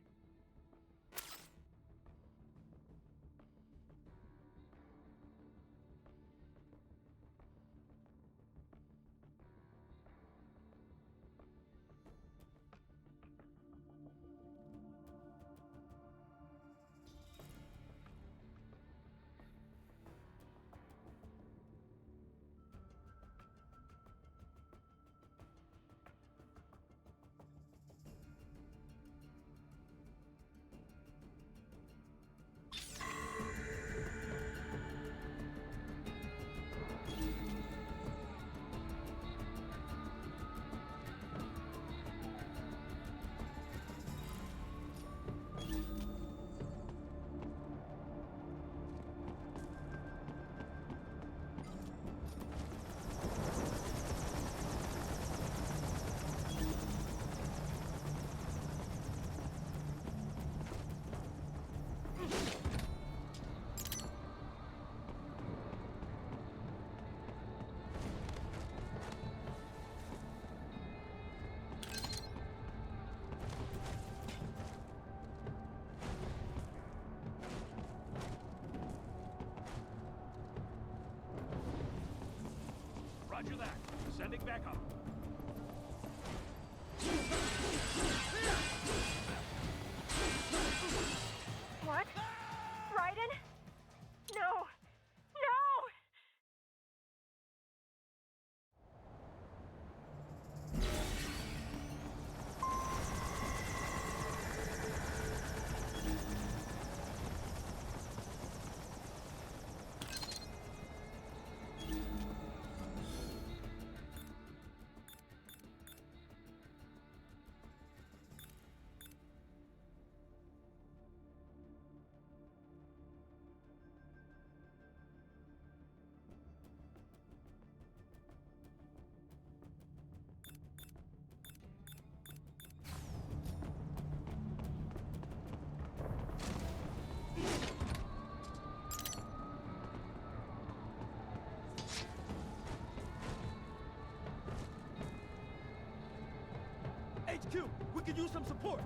Roger that. Sending back up. What? Raiden? No! No! HQ, we could use some support.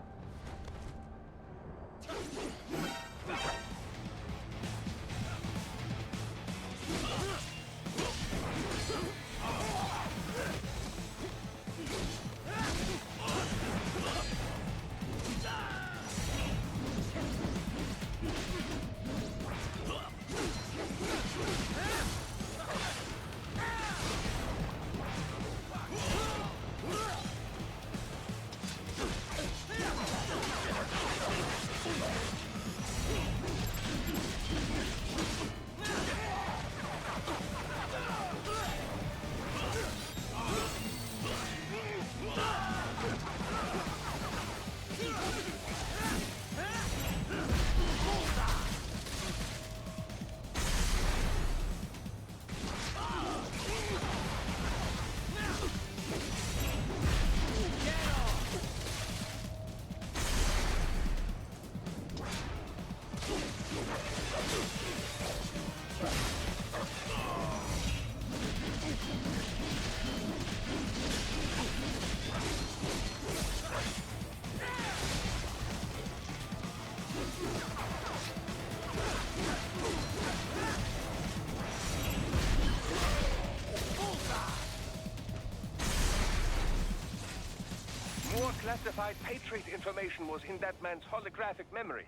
More classified Patriot information was in that man's holographic memory.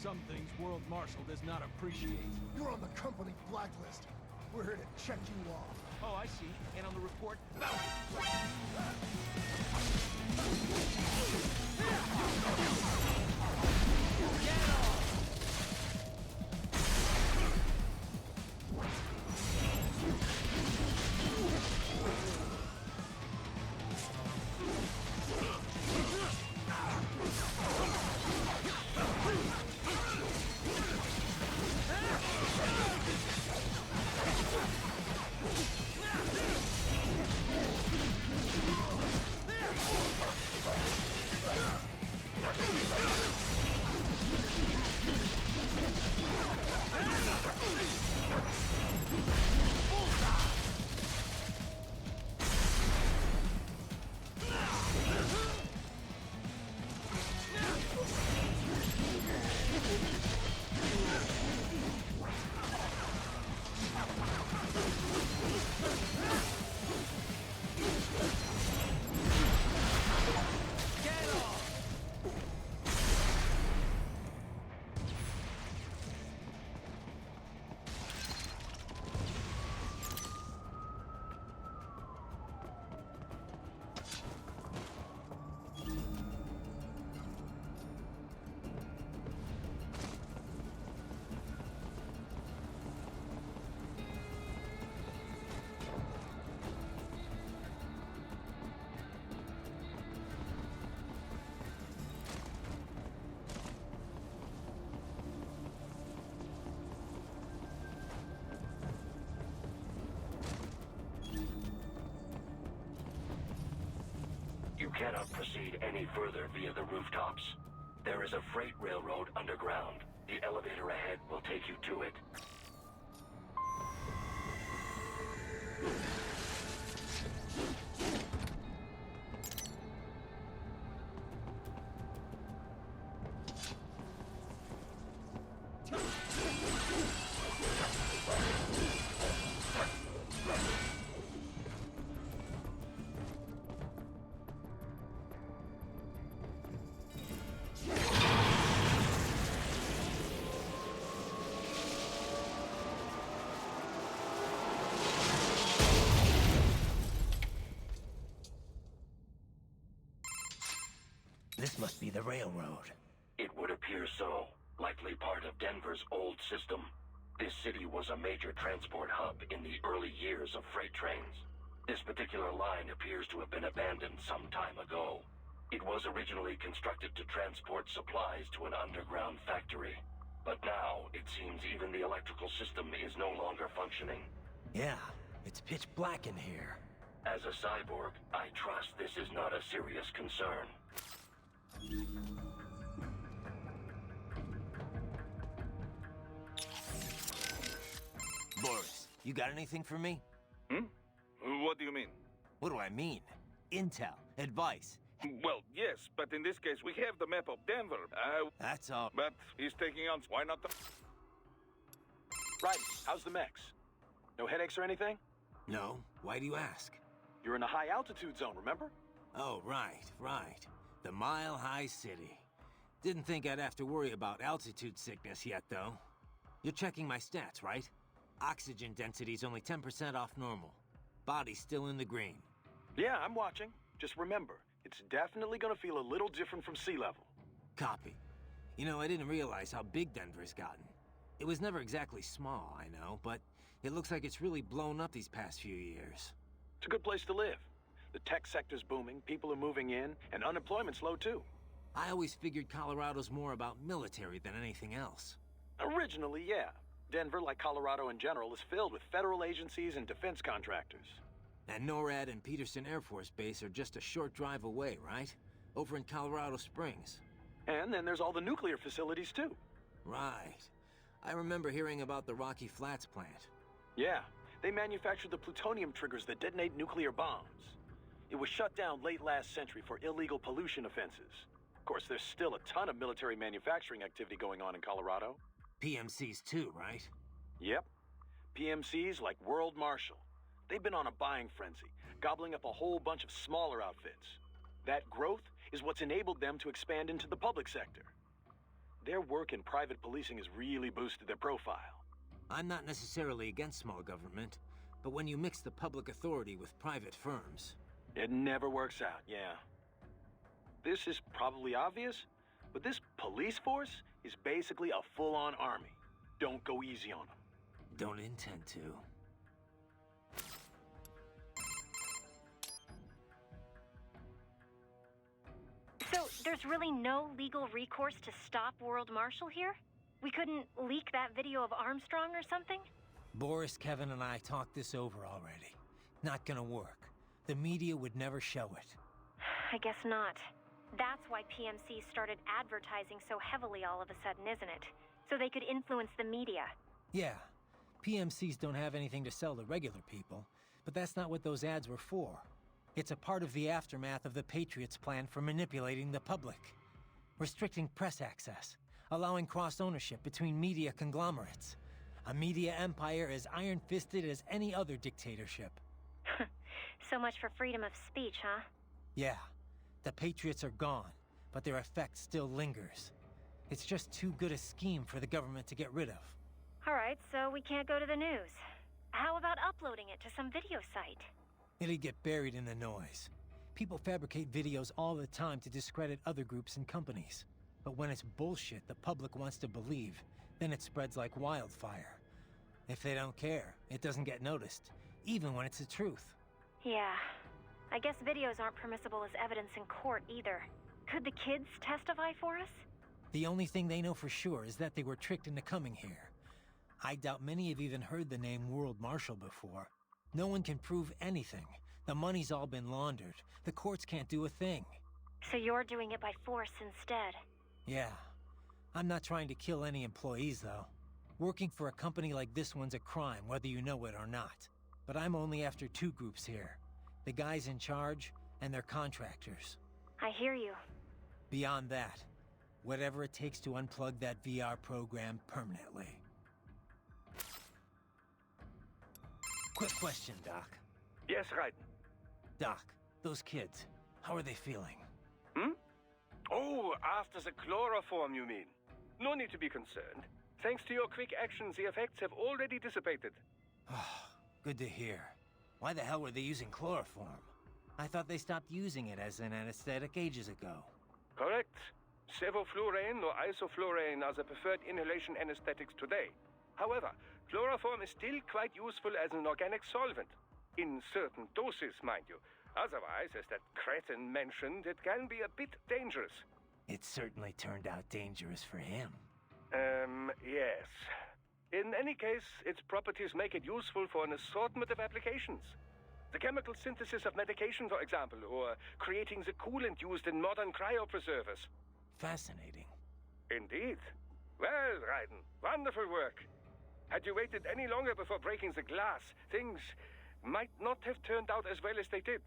Some things World Marshal does not appreciate. You're on the company blacklist. We're here to check you off. Oh, I see. And on the report, You cannot proceed any further via the rooftops. There is a freight railroad underground. The elevator ahead will take you to it. This must be the railroad. It would appear so. Likely part of Denver's old system. This city was a major transport hub in the early years of freight trains. This particular line appears to have been abandoned some time ago. It was originally constructed to transport supplies to an underground factory. But now, it seems even the electrical system is no longer functioning. Yeah, it's pitch black in here. As a cyborg, I trust this is not a serious concern. Boris, you got anything for me? What do you mean? What do I mean? Intel, advice. Well, yes, but in this case, we have the map of Denver. That's all. But he's taking on... Why not the... Right, how's the mechs? No headaches or anything? No, why do you ask? You're in a high altitude zone, remember? Oh, right. The Mile High City. Didn't think I'd have to worry about altitude sickness yet, though. You're checking my stats, right? Oxygen density's only 10% off normal. Body's still in the green. Yeah, I'm watching. Just remember, it's definitely gonna feel a little different from sea level. Copy. You know, I didn't realize how big Denver's gotten. It was never exactly small, I know, but it looks like it's really blown up these past few years. It's a good place to live. The tech sector's booming, people are moving in, and unemployment's low too. I always figured Colorado's more about military than anything else. Originally, yeah. Denver, like Colorado in general, is filled with federal agencies and defense contractors. And NORAD and Peterson Air Force Base are just a short drive away, right? Over in Colorado Springs. And then there's all the nuclear facilities too. Right. I remember hearing about the Rocky Flats plant. Yeah, they manufactured the plutonium triggers that detonate nuclear bombs. It was shut down late last century for illegal pollution offenses. Of course, there's still a ton of military manufacturing activity going on in Colorado. PMCs too, right? Yep. PMCs like World Marshal. They've been on a buying frenzy, gobbling up a whole bunch of smaller outfits. That growth is what's enabled them to expand into the public sector. their work in private policing has really boosted their profile. I'm not necessarily against small government, but when you mix the public authority with private firms... It never works out, yeah. This is probably obvious, but this police force is basically a full-on army. Don't go easy on them. Don't intend to. So, there's really no legal recourse to stop World Marshal here? We couldn't leak that video of Armstrong or something? Boris, Kevin, and I talked this over already. Not gonna work. The media would never show it. I guess not. That's why PMC started advertising so heavily all of a sudden, isn't it? So they could influence the media. Yeah. PMCs don't have anything to sell to regular people, but that's not what those ads were for. It's a part of the aftermath of the Patriots' plan for manipulating the public. Restricting press access, allowing cross-ownership between media conglomerates. A media empire as iron-fisted as any other dictatorship. So much for freedom of speech, huh? Yeah. The Patriots are gone, but their effect still lingers. It's just too good a scheme for the government to get rid of. Alright, so we can't go to the news. How about uploading it to some video site? It'd get buried in the noise. People fabricate videos all the time to discredit other groups and companies. But when it's bullshit the public wants to believe, then it spreads like wildfire. If they don't care, it doesn't get noticed, even when it's the truth. Yeah. I guess videos aren't permissible as evidence in court either. Could the kids testify for us? The only thing they know for sure is that they were tricked into coming here. I doubt many have even heard the name World Marshal before. No one can prove anything. The money's all been laundered. The courts can't do a thing. So you're doing it by force instead? Yeah. I'm not trying to kill any employees, though. Working for a company like this one's a crime, whether you know it or not. But I'm only after two groups here. The guys in charge, and their contractors. I hear you. Beyond that, whatever it takes to unplug that VR program permanently. Quick question, Doc. Yes, Raiden. Doc, those kids, how are they feeling? Oh, after the chloroform, you mean? No need to be concerned. Thanks to your quick actions, the effects have already dissipated. Good to hear. Why the hell were they using chloroform? I thought they stopped using it as an anesthetic ages ago. Correct. Sevoflurane or isoflurane are the preferred inhalation anesthetics today. However, chloroform is still quite useful as an organic solvent. In certain doses, mind you. Otherwise, as that cretin mentioned, it can be a bit dangerous. It certainly turned out dangerous for him. Yes. In any case, its properties make it useful for an assortment of applications. The chemical synthesis of medication, for example, or creating the coolant used in modern cryopreservers. Fascinating. Indeed. Well, Raiden, wonderful work. Had you waited any longer before breaking the glass, things might not have turned out as well as they did.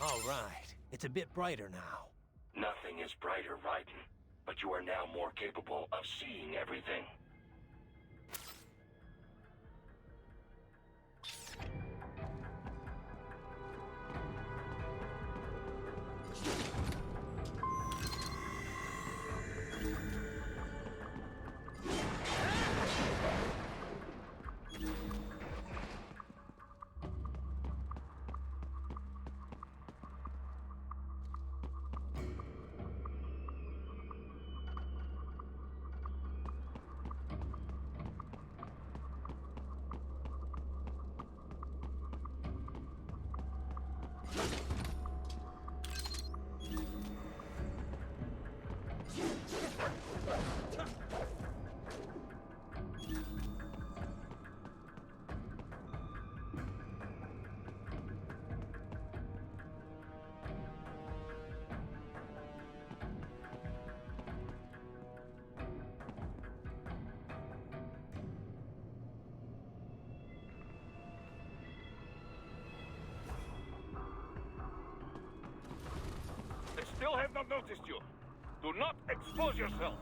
All right. It's a bit brighter now. Nothing is brighter, Raiden, but you are now more capable of seeing everything. They still have not noticed you. Do not expose yourself.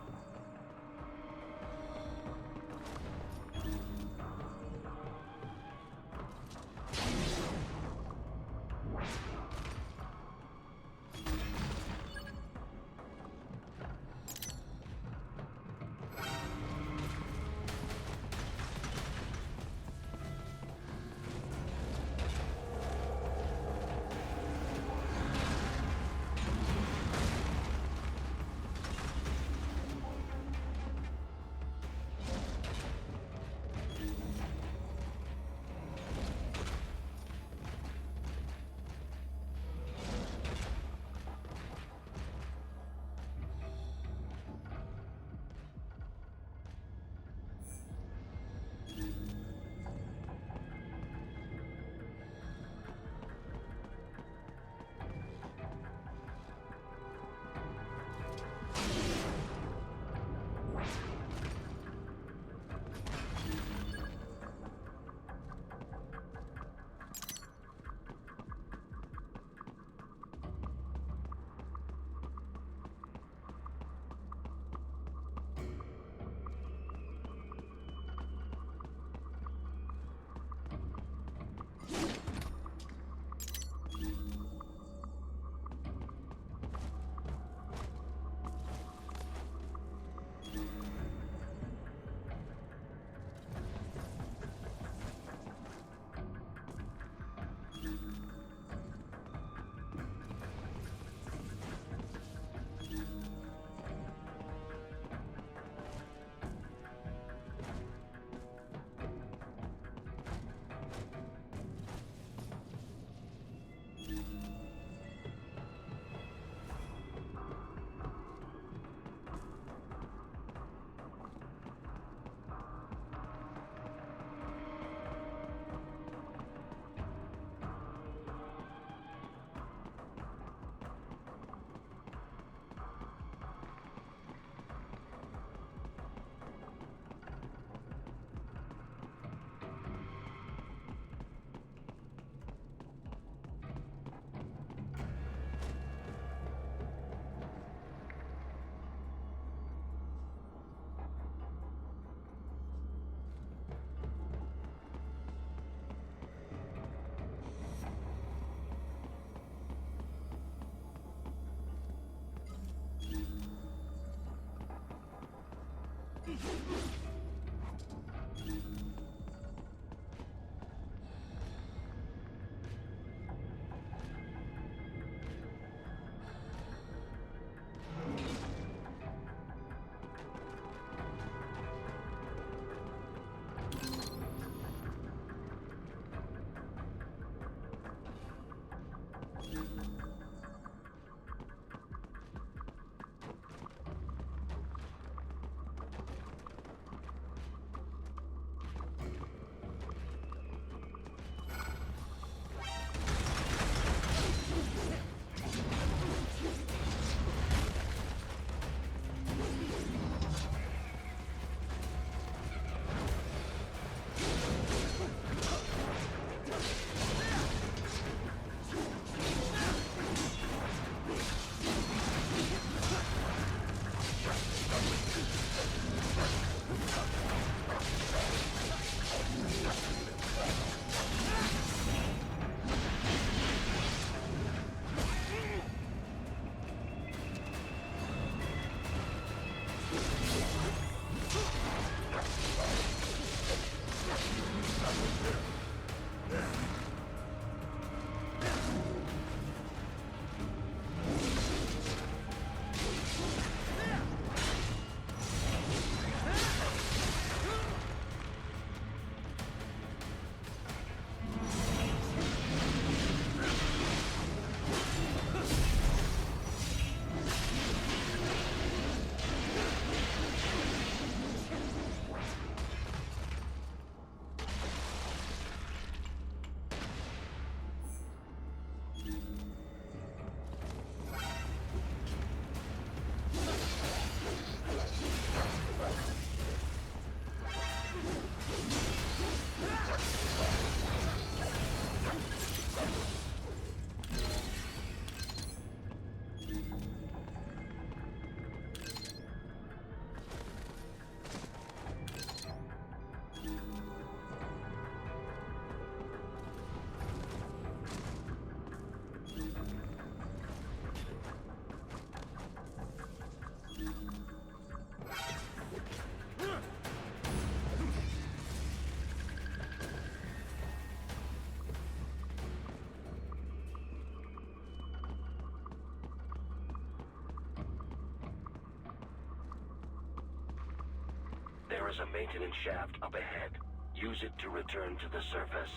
There is a maintenance shaft up ahead. Use it to return to the surface.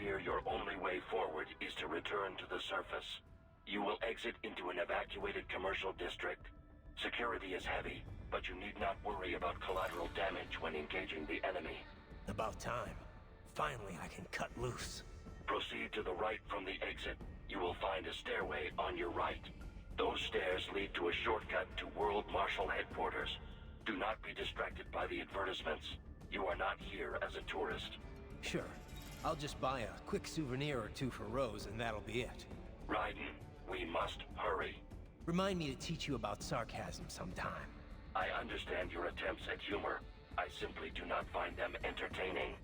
appear your only way forward is to return to the surface. You will exit into an evacuated commercial district. Security is heavy, but you need not worry about collateral damage when engaging the enemy. About time. Finally, I can cut loose. Proceed to the right from the exit. You will find a stairway on your right. Those stairs lead to a shortcut to World Marshal Headquarters. Do not be distracted by the advertisements. You are not here as a tourist. Sure. I'll just buy a quick souvenir or two for Rose, and that'll be it. Raiden, we must hurry. Remind me to teach you about sarcasm sometime. I understand your attempts at humor. I simply do not find them entertaining.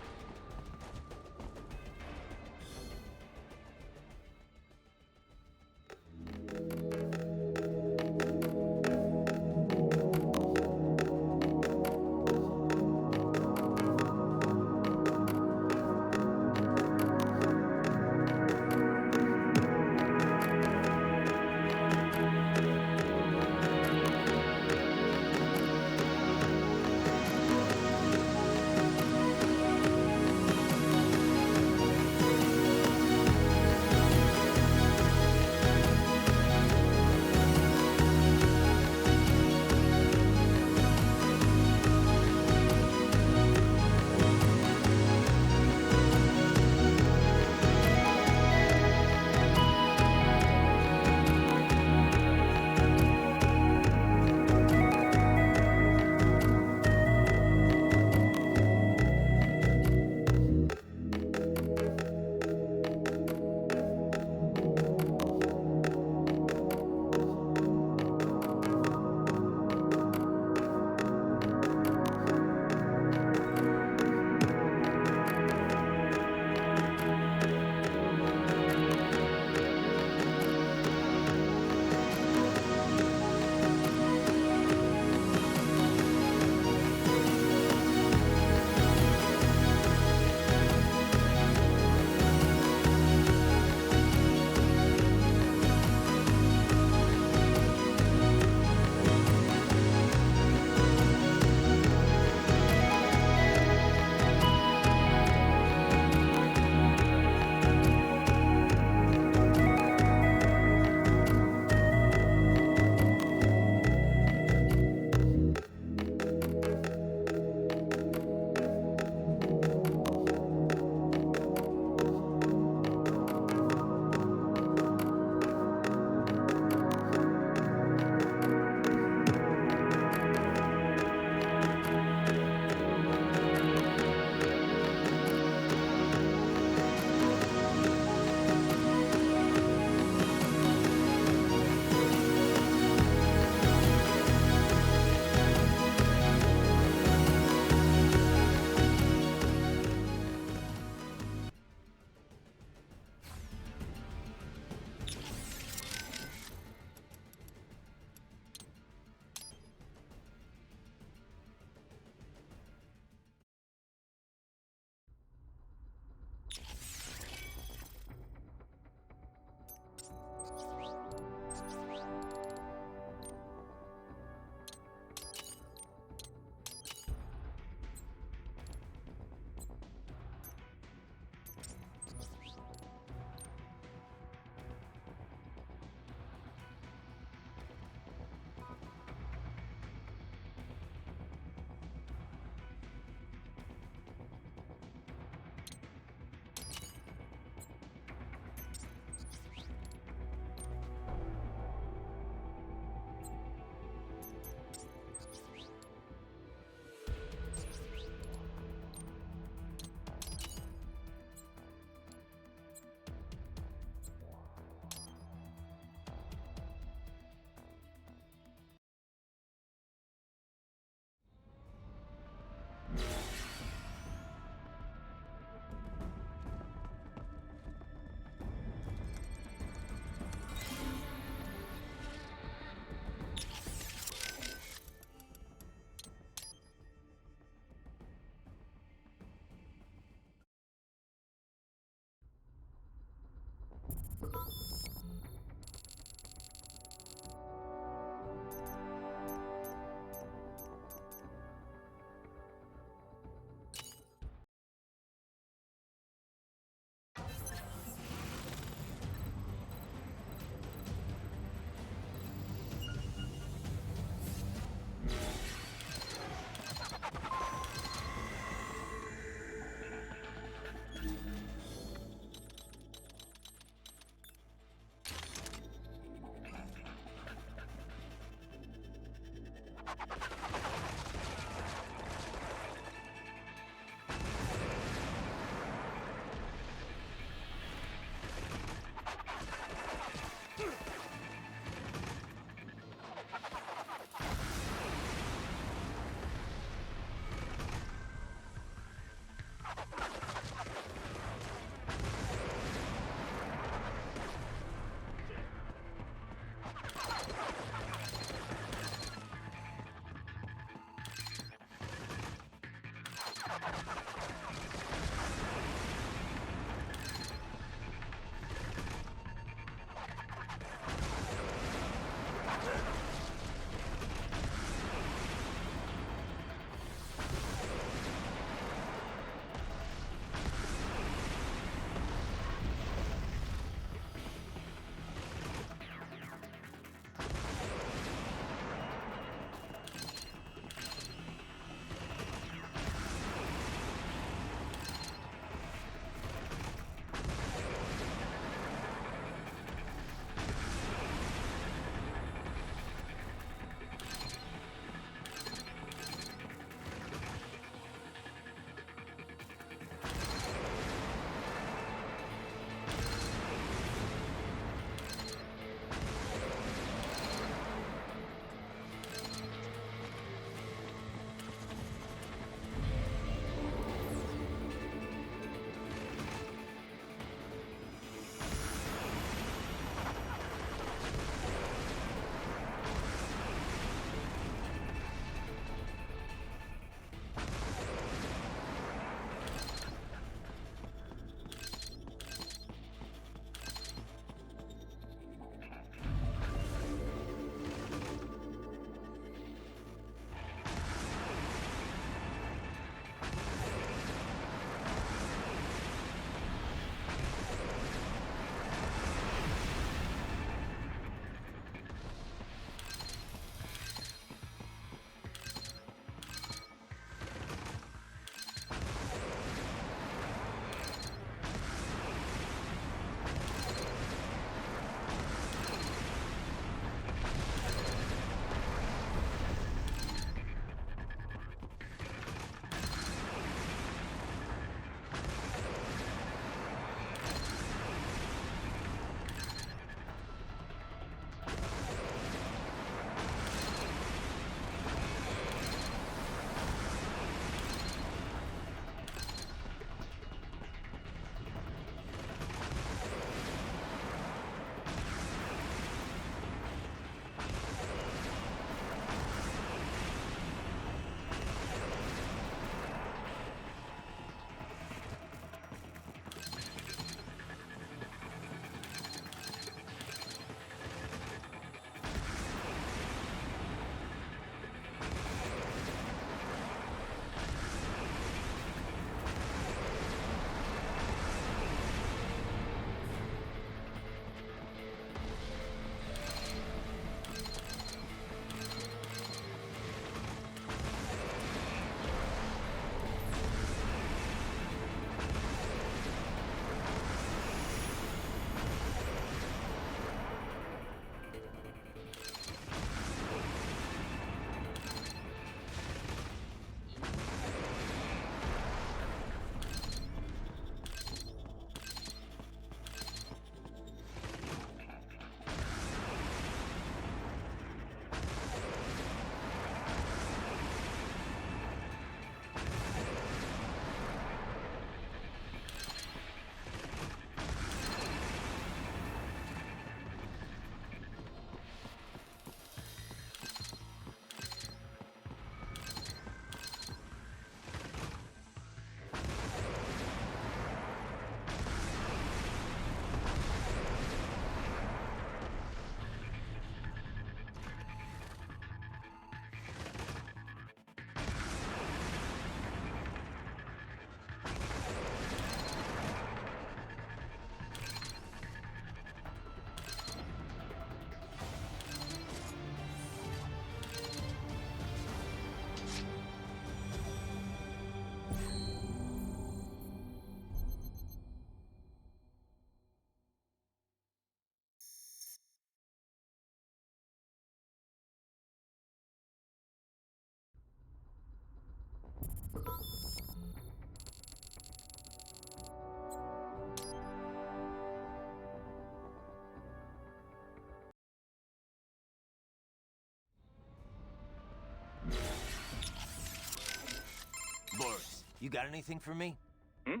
You got anything for me? Hmm?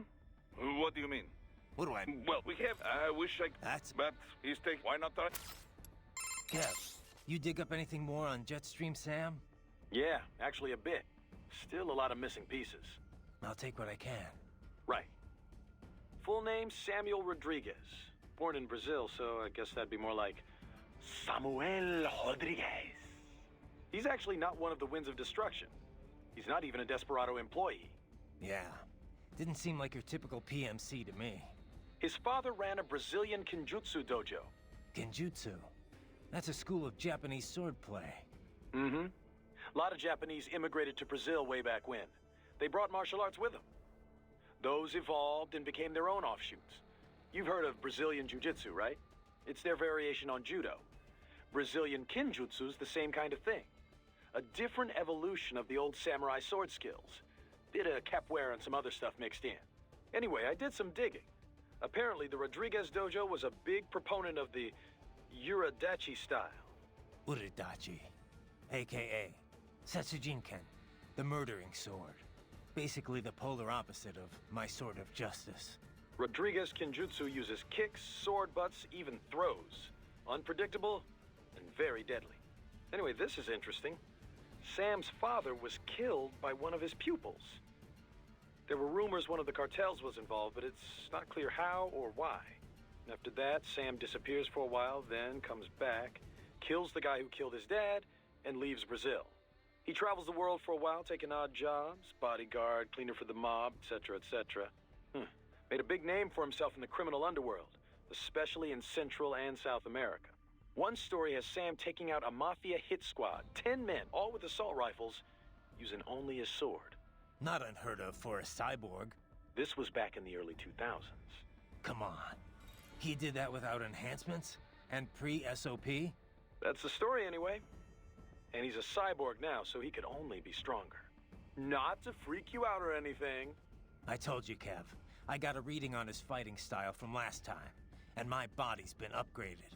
What do you mean? What do I... Well, we have... I wish I... That's... But he's taking... Why not try? Kev, you dig up anything more on Jetstream Sam? Yeah, actually a bit. Still a lot of missing pieces. I'll take what I can. Right. Full name, Samuel Rodriguez. Born in Brazil, so I guess that'd be more like Samuel Rodriguez. He's actually not one of the Winds of Destruction. He's not even a Desperado employee. Yeah. Didn't seem like your typical PMC to me. His father ran a Brazilian Kenjutsu dojo. Kenjutsu? That's a school of Japanese swordplay. Mm-hmm. A lot of Japanese immigrated to Brazil way back when. They brought martial arts with them. Those evolved and became their own offshoots. You've heard of Brazilian Jiu-Jitsu, right? It's their variation on Judo. Brazilian Kenjutsu's the same kind of thing. A different evolution of the old samurai sword skills. Bit of capoeira and some other stuff mixed in. Anyway, I did some digging. Apparently, the Rodriguez dojo was a big proponent of the Uridachi style. Uridachi, a.k.a. Setsujinken, the murdering sword. Basically the polar opposite of my sword of justice. Rodriguez Kenjutsu uses kicks, sword butts, even throws. Unpredictable and very deadly. Anyway, this is interesting. Sam's father was killed by one of his pupils. There were rumors one of the cartels was involved, but it's not clear how or why. After that, Sam disappears for a while, then comes back, kills the guy who killed his dad, and leaves Brazil. He travels the world for a while, taking odd jobs, bodyguard, cleaner for the mob, etc., etc. Made a big name for himself in the criminal underworld, especially in Central and South America. One story has Sam taking out a mafia hit squad, 10 men, all with assault rifles, using only his sword. Not unheard of for a cyborg. This was back in the early 2000s. Come on. He did that without enhancements? And pre-SOP? That's the story anyway. And he's a cyborg now, so he could only be stronger. Not to freak you out or anything. I told you, Kev. I got a reading on his fighting style from last time, and my body's been upgraded.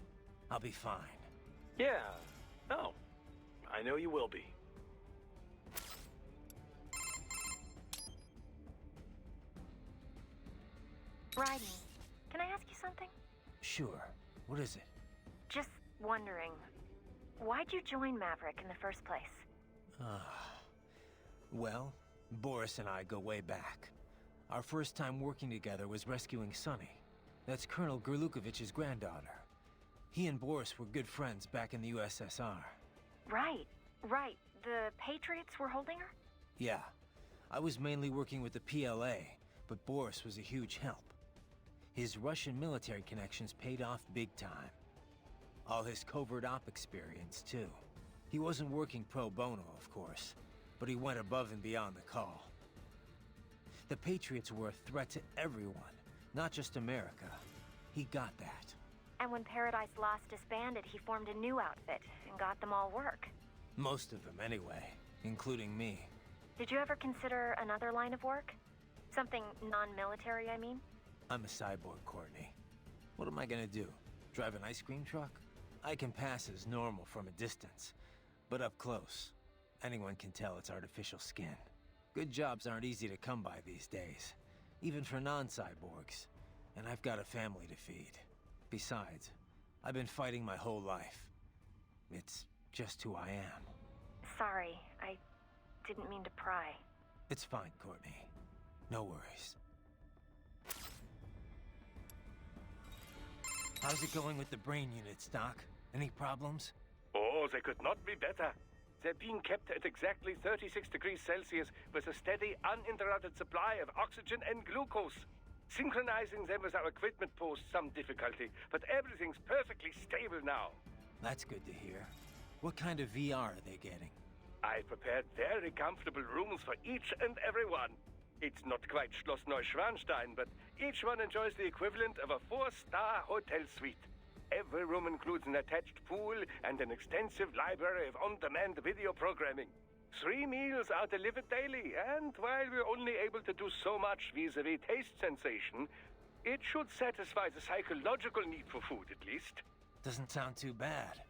I'll be fine. Yeah. Oh. I know you will be. Raiden, can I ask you something? Sure. What is it? Just wondering, why'd you join Maverick in the first place? Well, Boris and I go way back. Our first time working together was rescuing Sonny. That's Colonel Gerlukovich's granddaughter. He and Boris were good friends back in the USSR. Right. The Patriots were holding her? Yeah. I was mainly working with the PLA, but Boris was a huge help. His Russian military connections paid off big time. All his covert op experience, too. He wasn't working pro bono, of course, but he went above and beyond the call. The Patriots were a threat to everyone, not just America. He got that. And when Paradise Lost disbanded, he formed a new outfit and got them all work. Most of them, anyway, including me. Did you ever consider another line of work? Something non-military, I mean? I'm a cyborg, Courtney. What am I gonna do? Drive an ice cream truck? I can pass as normal from a distance, but up close, anyone can tell it's artificial skin. Good jobs aren't easy to come by these days, even for non-cyborgs, and I've got a family to feed. Besides, I've been fighting my whole life. It's just who I am. Sorry, I didn't mean to pry. It's fine, Courtney. No worries. How's it going with the brain units, Doc? Any problems? Oh, they could not be better. They're being kept at exactly 36 degrees Celsius with a steady, uninterrupted supply of oxygen and glucose. Synchronizing them with our equipment posed some difficulty, but everything's perfectly stable now. That's good to hear. What kind of VR are they getting? I prepared very comfortable rooms for each and every one. It's not quite Schloss Neuschwanstein, but each one enjoys the equivalent of a 4-star hotel suite. Every room includes an attached pool and an extensive library of on-demand video programming. 3 meals are delivered daily, and while we're only able to do so much vis-a-vis taste sensation, it should satisfy the psychological need for food, at least. Doesn't sound too bad.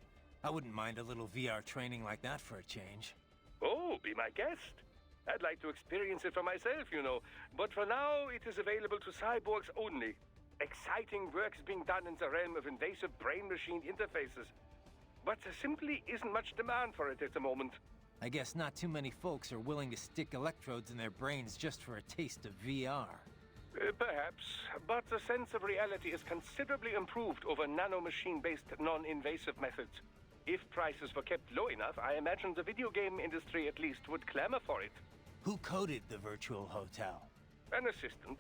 I wouldn't mind a little VR training like that for a change. Oh, be my guest. I'd like to experience it for myself, you know. But for now, it is available to cyborgs only. Exciting work is being done in the realm of invasive brain-machine interfaces. But there simply isn't much demand for it at the moment. I guess not too many folks are willing to stick electrodes in their brains just for a taste of VR. Perhaps, but the sense of reality is considerably improved over nanomachine-based non-invasive methods. If prices were kept low enough, I imagine the video game industry at least would clamor for it. Who coded the virtual hotel? An assistant.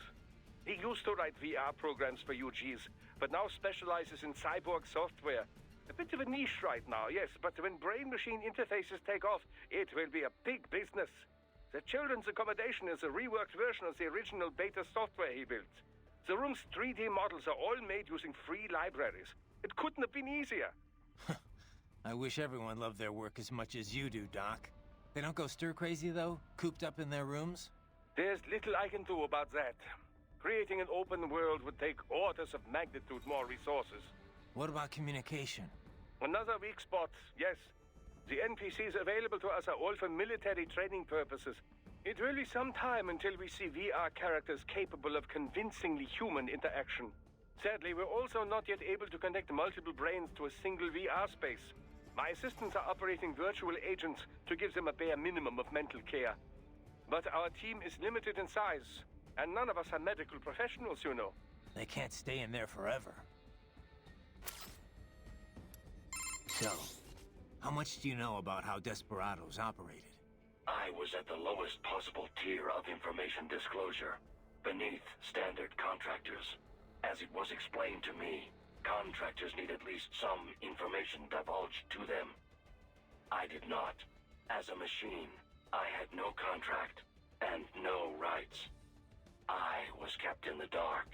He used to write VR programs for UGs, but now specializes in cyborg software. A bit of a niche right now, yes, but when brain-machine interfaces take off, it will be a big business. The children's accommodation is a reworked version of the original beta software he built. The room's 3D models are all made using free libraries. It couldn't have been easier. I wish everyone loved their work as much as you do, Doc. They don't go stir-crazy, though? Cooped up in their rooms? There's little I can do about that. Creating an open world would take orders of magnitude more resources. What about communication? Another weak spot, yes. The NPCs available to us are all for military training purposes. It will be some time until we see VR characters capable of convincingly human interaction. Sadly, we're also not yet able to connect multiple brains to a single VR space. My assistants are operating virtual agents to give them a bare minimum of mental care. But our team is limited in size, and none of us are medical professionals, you know. They can't stay in there forever. So, how much do you know about how Desperados operated? I was at the lowest possible tier of information disclosure, beneath standard contractors. As it was explained to me, contractors need at least some information divulged to them. I did not. As a machine, I had no contract and no rights. I was kept in the dark.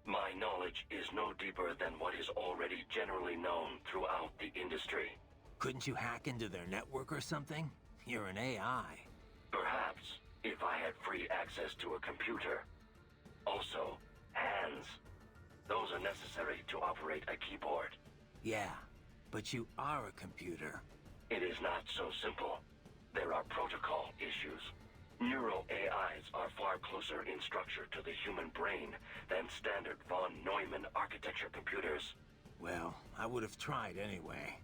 My knowledge is no deeper than what is already generally known throughout the industry. Couldn't you hack into their network or something? You're an AI. Perhaps, if I had free access to a computer. Also, hands. Those are necessary to operate a keyboard. Yeah, but you are a computer. It is not so simple. There are protocol issues. Neuro AIs are far closer in structure to the human brain than standard von Neumann architecture computers. Well, I would have tried anyway.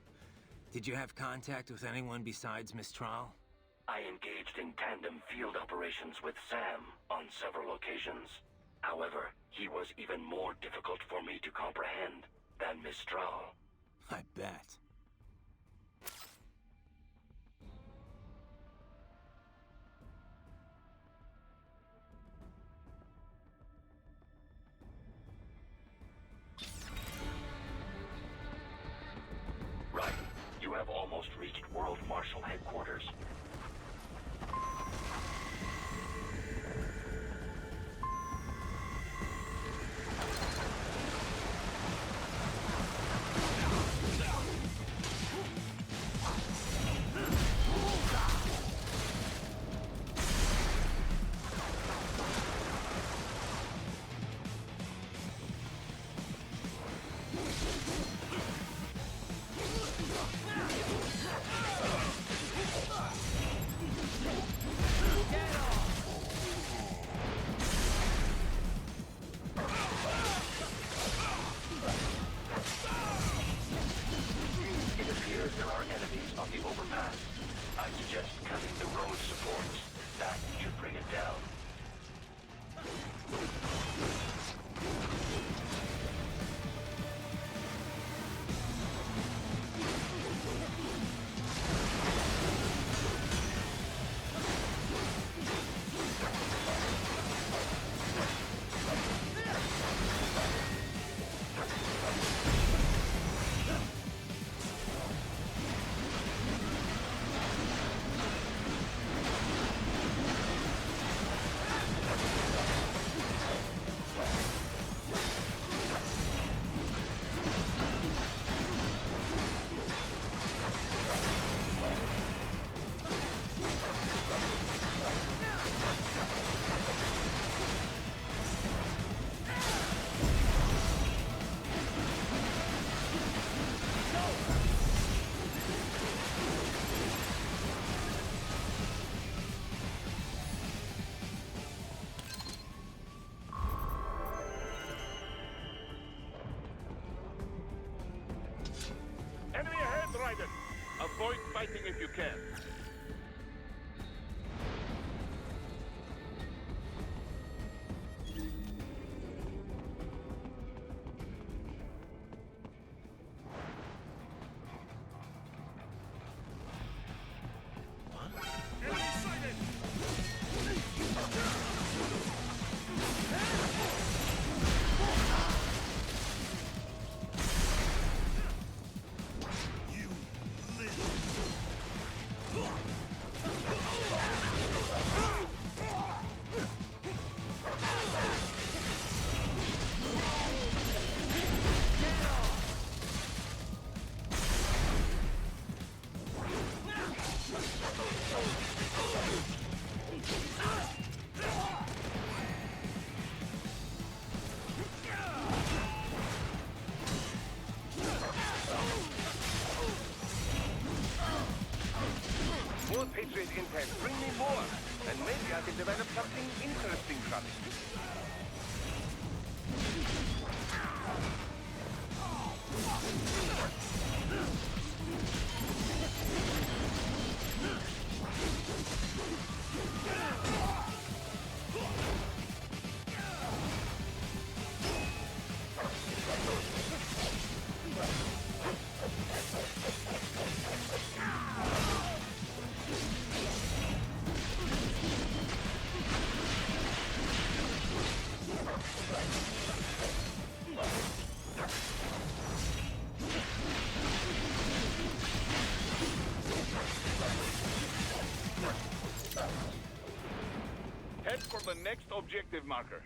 Did you have contact with anyone besides Mistral? I engaged in tandem field operations with Sam on several occasions. However, he was even more difficult for me to comprehend than Mistral. I bet. Right. You have almost reached World Marshal Headquarters. fighting if you can. More Patriot intel. Bring me more. And maybe I can develop something interesting from it. Head for the next objective marker.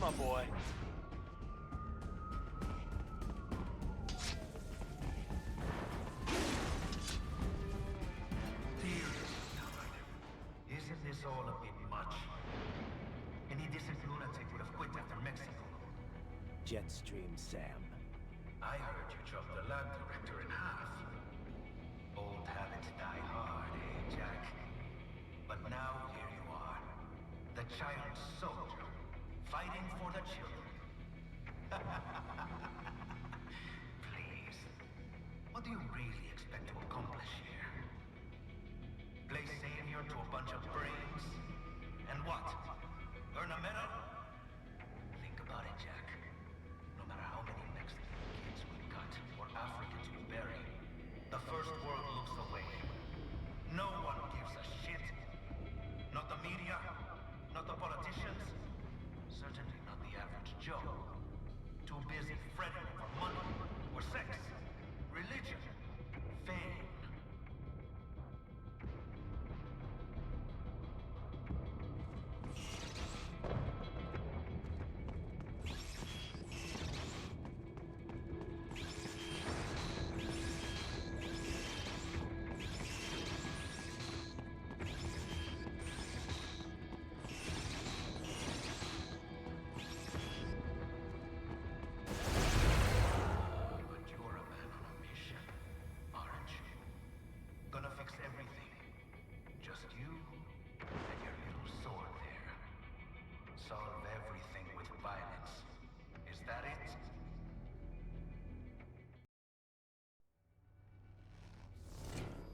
my boy. Isn't this all a bit much? Any decent lunatic would have quit after Mexico. Jetstream, Sam. I heard you chopped the lab director in half. Old habits die hard, eh, Jack? But now here you are. The child soldier, fighting for the children. Please. What do you really expect to accomplish here? Play savior to a bunch of brains? And what? Earn a medal? Think about it, Jack. No matter how many Mexican kids we cut or Africans we bury, the first world looks away. No one gives a shit. Not the media, not the politicians, certainly not the average Joe. Too busy fretting for money or sex, religion, fame.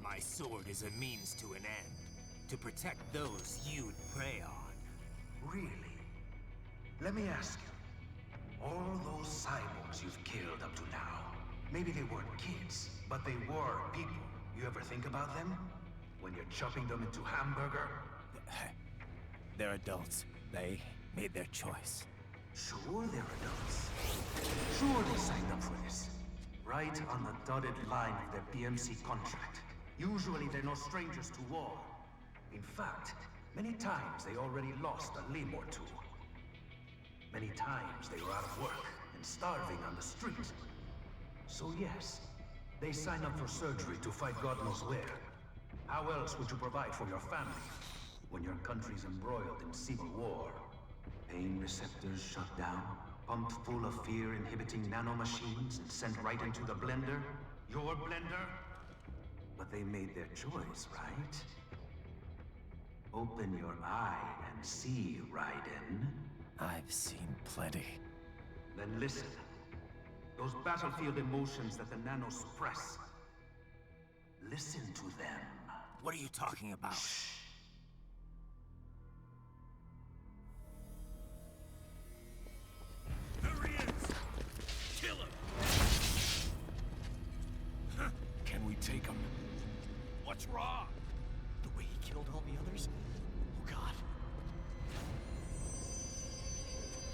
My sword is a means to an end. To protect those you'd prey on. Really? Let me ask you. All those cyborgs you've killed up to now, maybe they weren't kids, but they were people. You ever think about them? When you're chopping them into hamburger? They're adults. They made their choice. Sure they're adults. Sure they signed up for this. Right on the dotted line of their BMC contract. Usually they're no strangers to war. In fact, many times they already lost a limb or two. Many times they were out of work and starving on the street. So yes, they sign up for surgery to fight God knows where. How else would you provide for your family when your country's embroiled in civil war? Pain receptors shut down, pumped full of fear-inhibiting nanomachines and sent right into the blender? Your blender? But they made their choice, right? Open your eye and see, Raiden. I've seen plenty. Then listen. Those battlefield emotions that the nanos suppress. Listen to them. What are you talking about? Shh. There he is! Kill him! Can we take him? What's wrong? The way he killed all the others? Oh, God.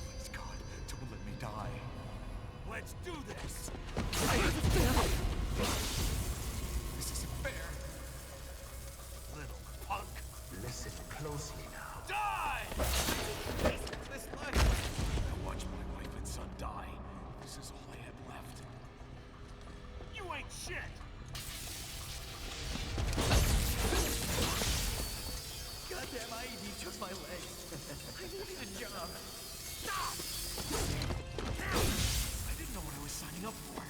Please, God, don't let me die. Let's do this! This isn't fair. Little punk. Listen closely now. Die! This life. I watched my wife and son die. This is all I had left. You ain't shit! Goddamn IED took my leg. I needed a job. Stop! I didn't know what I was signing up for.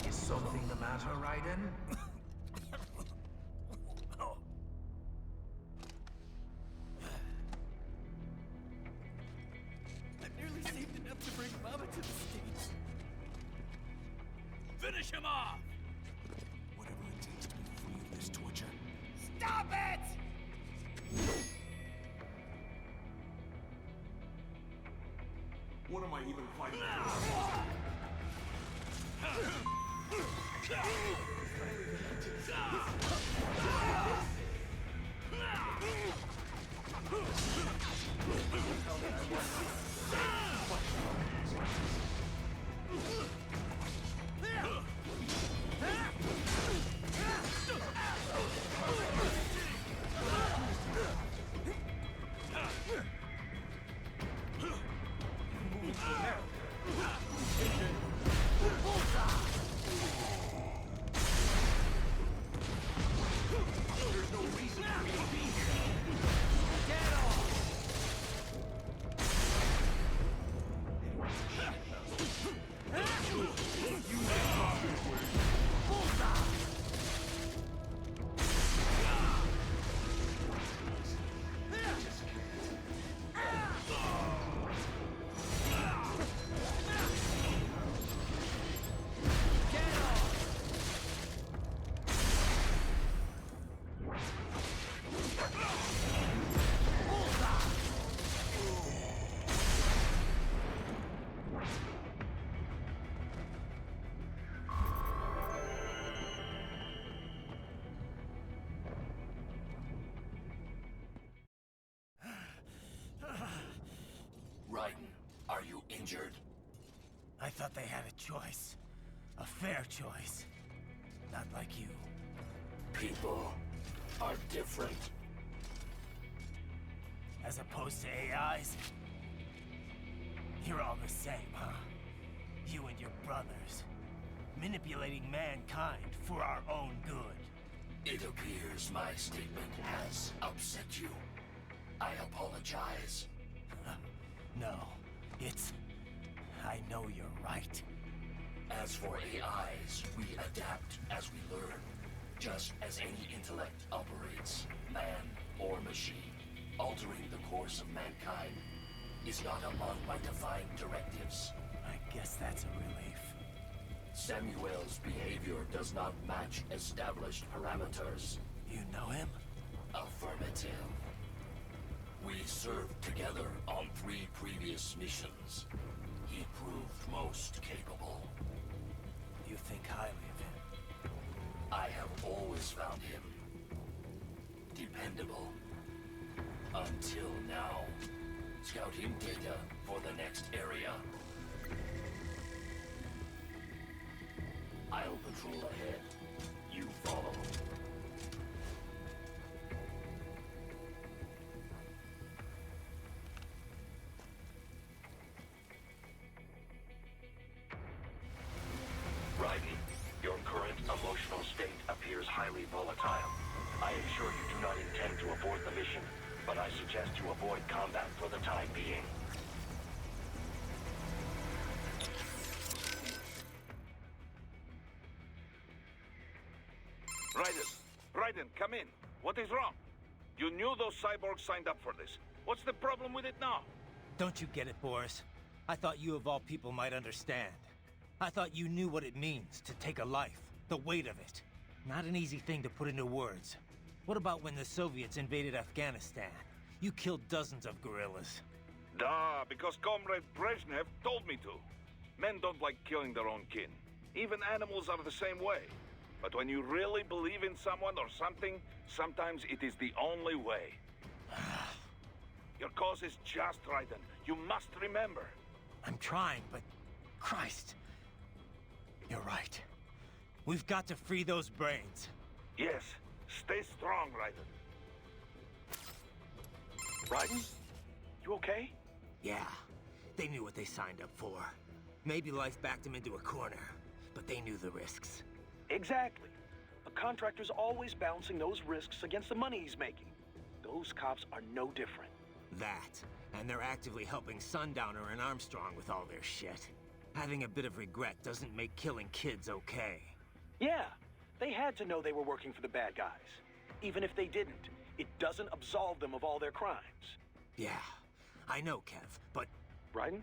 Is something the matter, Raiden? I've nearly saved enough to bring Mama to the States. Finish him off! Whatever it takes to be free of this torture. Stop it! What am I even fighting for? injured. I thought they had a choice. A fair choice. Not like you. People are different. As opposed to AIs? You're all the same, huh? You and your brothers. Manipulating mankind for our own good. It appears my statement has upset you. I apologize. No, it's... I know you're right. As for AIs, we adapt as we learn. Just as any intellect operates, man or machine. Altering the course of mankind is not among my defined directives. I guess that's a relief. Samuel's behavior does not match established parameters. You know him? Affirmative. We served together on 3 previous missions. He proved most capable. You think highly of him? I have always found him dependable. Until now. Scouting data for the next area. I'll patrol ahead. You follow. Raiden, your current emotional state appears highly volatile. I am sure you do not intend to abort the mission, but I suggest you avoid combat for the time being. Raiden, come in. What is wrong? You knew those cyborgs signed up for this. What's the problem with it now? Don't you get it, Boris? I thought you of all people might understand. I thought you knew what it means to take a life, the weight of it. Not an easy thing to put into words. What about when the Soviets invaded Afghanistan? You killed dozens of guerrillas. Duh, because Comrade Brezhnev told me to. Men don't like killing their own kin. Even animals are the same way. But when you really believe in someone or something, sometimes it is the only way. Your cause is just, Raiden. You must remember. I'm trying, but... Christ. You're right. We've got to free those brains. Yes. Stay strong, Raiden. Raiden? You okay? Yeah. They knew what they signed up for. Maybe life backed them into a corner, but they knew the risks. Exactly. A contractor's always balancing those risks against the money he's making. Those cops are no different. That, and they're actively helping Sundowner and Armstrong with all their shit. Having a bit of regret doesn't make killing kids okay. Yeah, they had to know they were working for the bad guys. Even if they didn't, it doesn't absolve them of all their crimes. Yeah, I know, Kev, but... Raiden?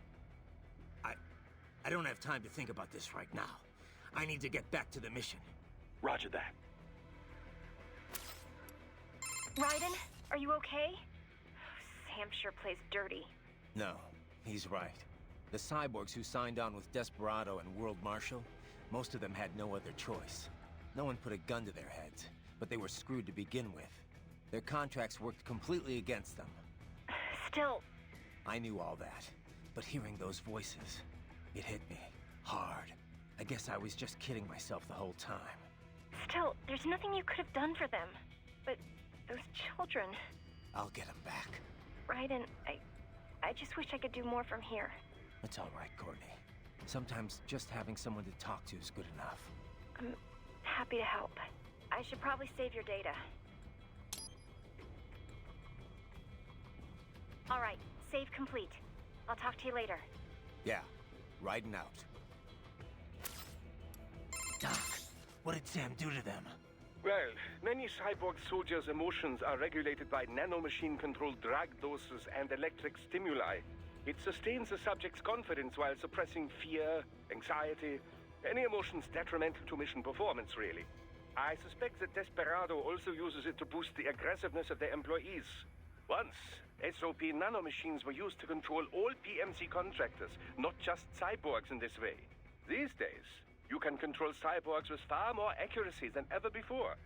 I don't have time to think about this right now. I need to get back to the mission. Roger that. Raiden, are you okay? Sam sure plays dirty. No, he's right. The cyborgs who signed on with Desperado and World Marshal, most of them had no other choice. No one put a gun to their heads, but they were screwed to begin with. Their contracts worked completely against them. Still... I knew all that, but hearing those voices, it hit me hard. I guess I was just kidding myself the whole time. Still, there's nothing you could have done for them. But those children... I'll get them back. Raiden, I just wish I could do more from here. It's all right, Courtney. Sometimes just having someone to talk to is good enough. I'm happy to help. I should probably save your data. All right, save complete. I'll talk to you later. Yeah, riding out. Doc, what did Sam do to them? Well, many cyborg soldiers' emotions are regulated by nanomachine-controlled drug doses and electric stimuli. It sustains the subject's confidence while suppressing fear, anxiety, any emotions detrimental to mission performance, really. I suspect that Desperado also uses it to boost the aggressiveness of their employees. Once, SOP nanomachines were used to control all PMC contractors, not just cyborgs in this way. These days, you can control cyborgs with far more accuracy than ever before.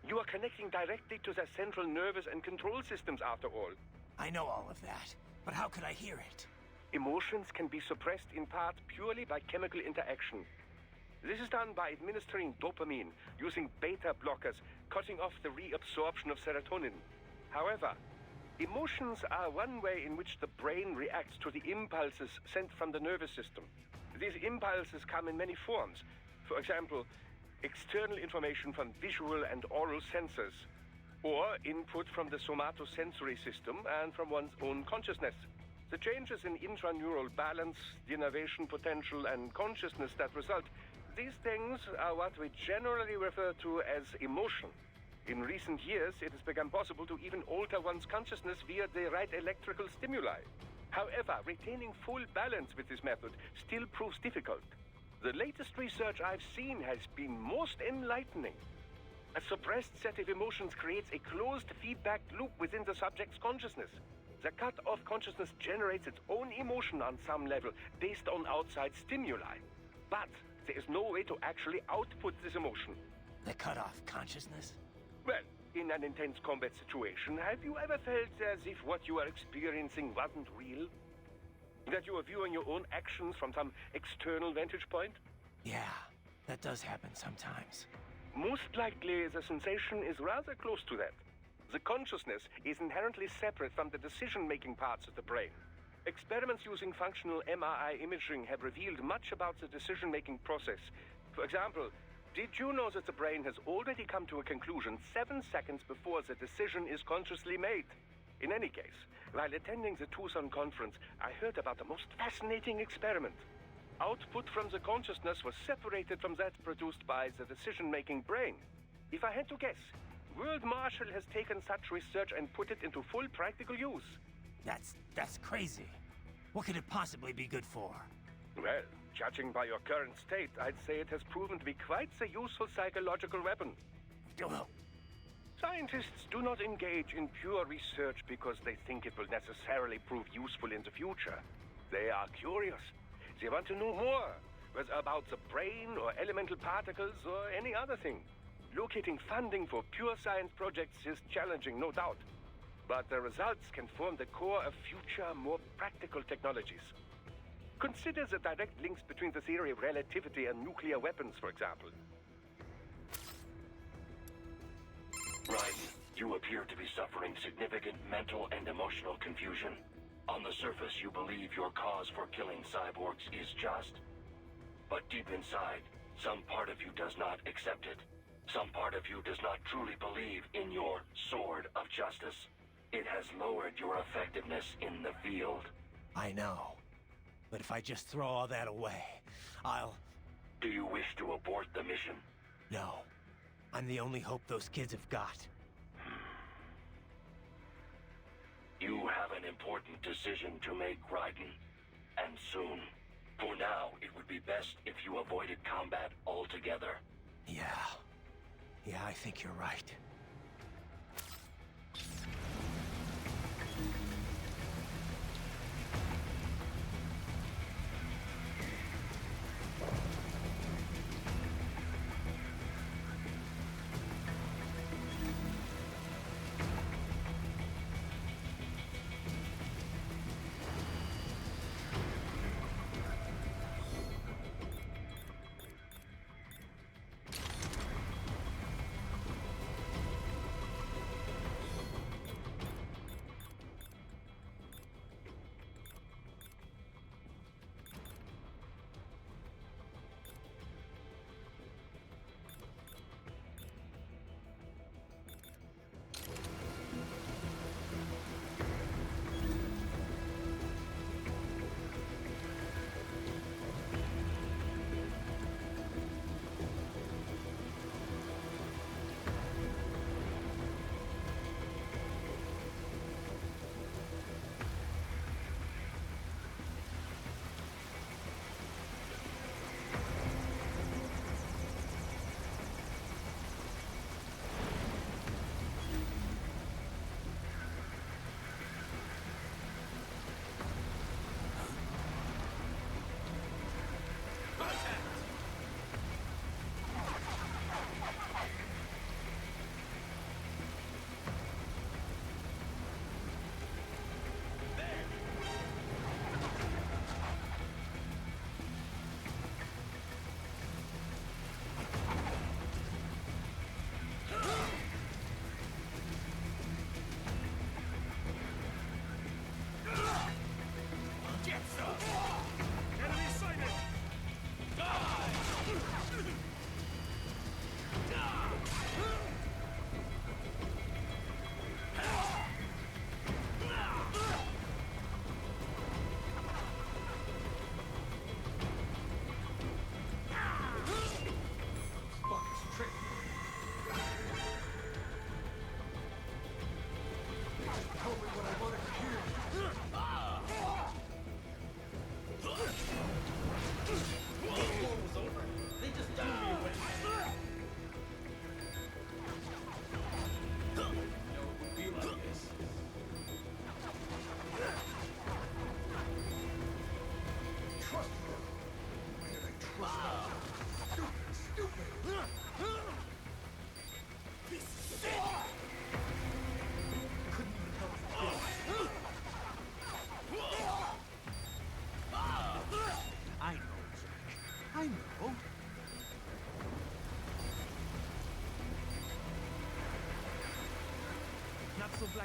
You are connecting directly to their central nervous and control systems, after all. I know all of that, but how could I hear it? Emotions can be suppressed in part purely by chemical interaction. This is done by administering dopamine, using beta blockers, cutting off the reabsorption of serotonin. However, emotions are one way in which the brain reacts to the impulses sent from the nervous system. These impulses come in many forms. For example, external information from visual and oral sensors, or input from the somatosensory system and from one's own consciousness. The changes in intraneural balance, denervation potential, and consciousness that result, these things are what we generally refer to as emotion. In recent years, it has become possible to even alter one's consciousness via the right electrical stimuli. However, retaining full balance with this method still proves difficult. The latest research I've seen has been most enlightening. A suppressed set of emotions creates a closed feedback loop within the subject's consciousness. The cut-off consciousness generates its own emotion on some level, based on outside stimuli. But there is no way to actually output this emotion. The cut-off consciousness? Well, in an intense combat situation, have you ever felt as if what you are experiencing wasn't real? That you are viewing your own actions from some external vantage point? Yeah, that does happen sometimes. Most likely, the sensation is rather close to that. The consciousness is inherently separate from the decision-making parts of the brain. Experiments using functional MRI imaging have revealed much about the decision-making process. For example, did you know that the brain has already come to a conclusion 7 seconds before the decision is consciously made? In any case, while attending the Tucson conference, I heard about the most fascinating experiment. Output from the consciousness was separated from that produced by the decision-making brain. If I had to guess, World Marshall has taken such research and put it into full practical use. That's crazy. What could it possibly be good for? Well, judging by your current state, I'd say it has proven to be quite a useful psychological weapon. Well, scientists do not engage in pure research because they think it will necessarily prove useful in the future. They are curious. They want to know more, whether about the brain or elemental particles or any other thing. Locating funding for pure science projects is challenging, no doubt. But the results can form the core of future, more practical technologies. Consider the direct links between the theory of relativity and nuclear weapons, for example. Right. You appear to be suffering significant mental and emotional confusion. On the surface, you believe your cause for killing cyborgs is just. But deep inside, some part of you does not accept it. Some part of you does not truly believe in your sword of justice. It has lowered your effectiveness in the field. I know. But if I just throw all that away, I'll... Do you wish to abort the mission? No. I'm the only hope those kids have got. You have an important decision to make, Raiden. And soon. For now, it would be best if you avoided combat altogether. Yeah, I think you're right.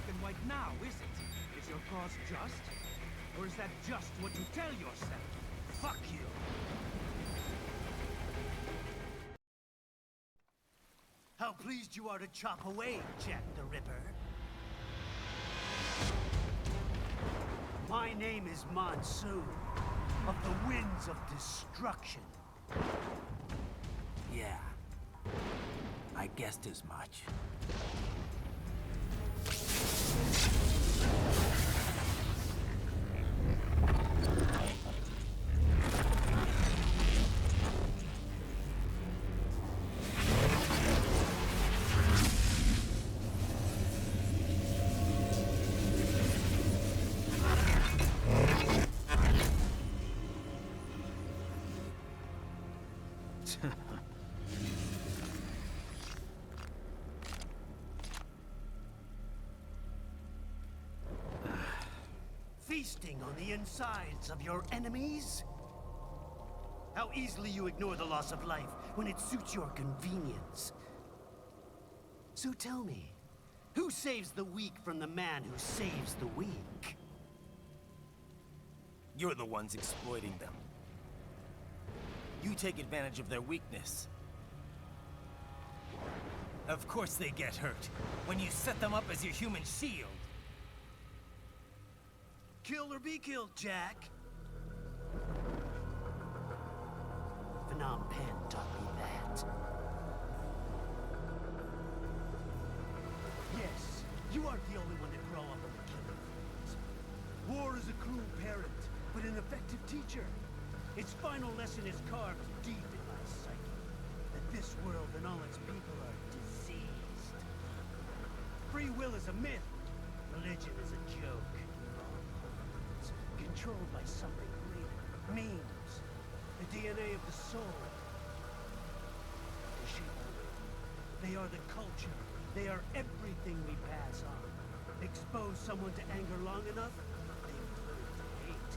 black and white now, is it? Is your cause just? Or is that just what you tell yourself? Fuck you! How pleased you are to chop away, Jack the Ripper. My name is Monsoon, of the Winds of Destruction. Yeah. I guessed as much. Feasting on the insides of your enemies? How easily you ignore the loss of life when it suits your convenience. So tell me, who saves the weak from the man who saves the weak? You're the ones exploiting them. You take advantage of their weakness. Of course they get hurt when you set them up as your human shield. Kill or be killed, Jack. Phnom Penh taught me that. Yes, you aren't the only one to grow up in the killing fields. War is a cruel parent, but an effective teacher. Its final lesson is carved deep in my psyche. That this world and all its people are diseased. Free will is a myth. Religion is a joke. Controlled by something greater. Memes. The DNA of the soul. The chivalry. They are the culture. They are everything we pass on. Expose someone to anger long enough, they learn to hate.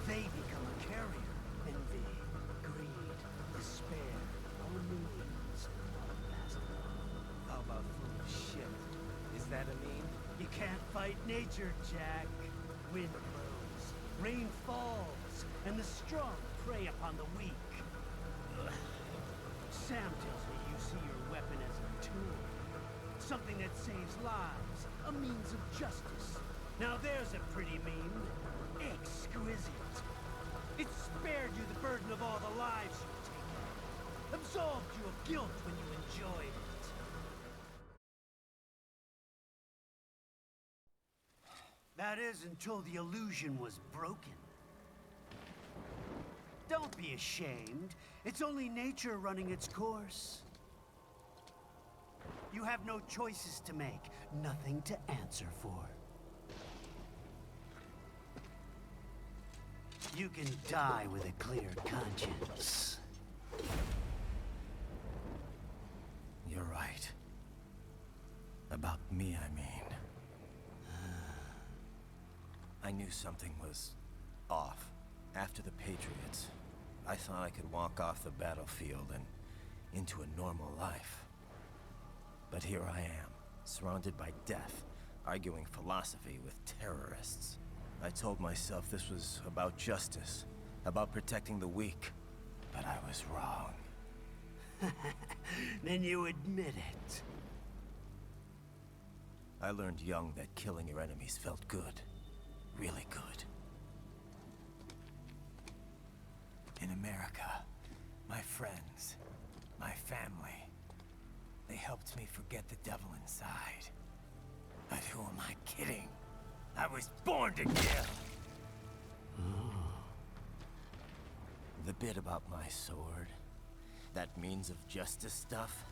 They become a carrier. Envy, greed, despair, all memes, all passed along. How about full of shit? Is that a meme? You can't fight nature, Jack. Wind blows, rain falls, and the strong prey upon the weak. Ugh. Sam tells me you see your weapon as a tool. Something that saves lives, a means of justice. Now there's a pretty meme. Exquisite. It spared you the burden of all the lives you've taken. Absolved you of guilt when you enjoyed it. That is until the illusion was broken. Don't be ashamed. It's only nature running its course. You have no choices to make, nothing to answer for. You can die with a clear conscience. You're right. About me, I mean. I knew something was off. After the Patriots, I thought I could walk off the battlefield and into a normal life. But here I am, surrounded by death, arguing philosophy with terrorists. I told myself this was about justice, about protecting the weak, but I was wrong. Then you admit it. I learned young that killing your enemies felt good. Really good. In America, my friends, my family, they helped me forget the devil inside. But who am I kidding? I was born to kill! The bit about my sword, that means of justice stuff,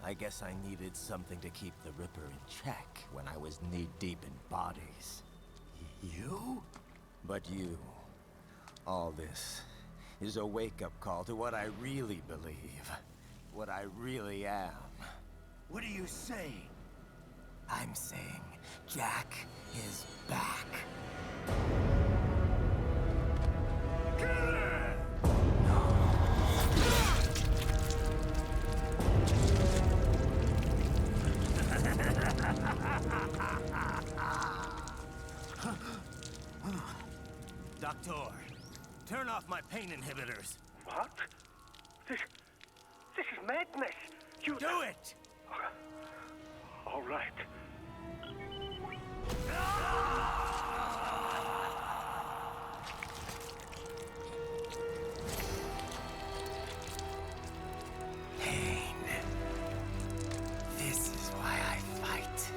I guess I needed something to keep the Ripper in check when I was knee-deep in bodies. You? But you, all this, is a wake-up call to what I really believe. What I really am. What are you saying? I'm saying Jack is back. Doctor, turn off my pain inhibitors. What? This is madness. You do it! All right. Pain. This is why I fight.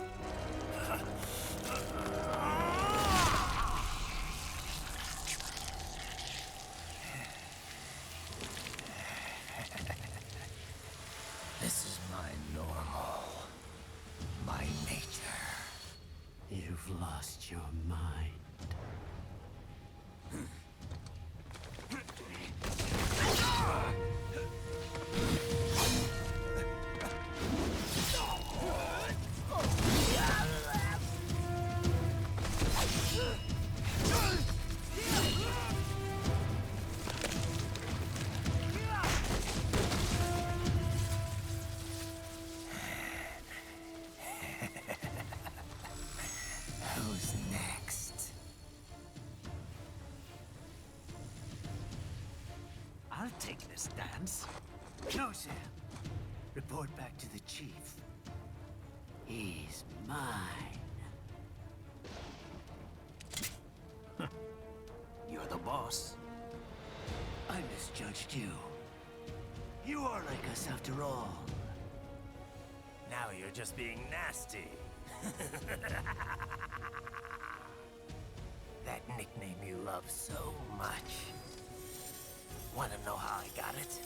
This is my normal. My nature. You've lost your mind. Who's next? I'll take this dance. No, Sam. Report back to the chief. He's mine. You're the boss. I misjudged you. You are like us after all. Now you're just being nasty. That nickname you love so much. Want to know how I got it?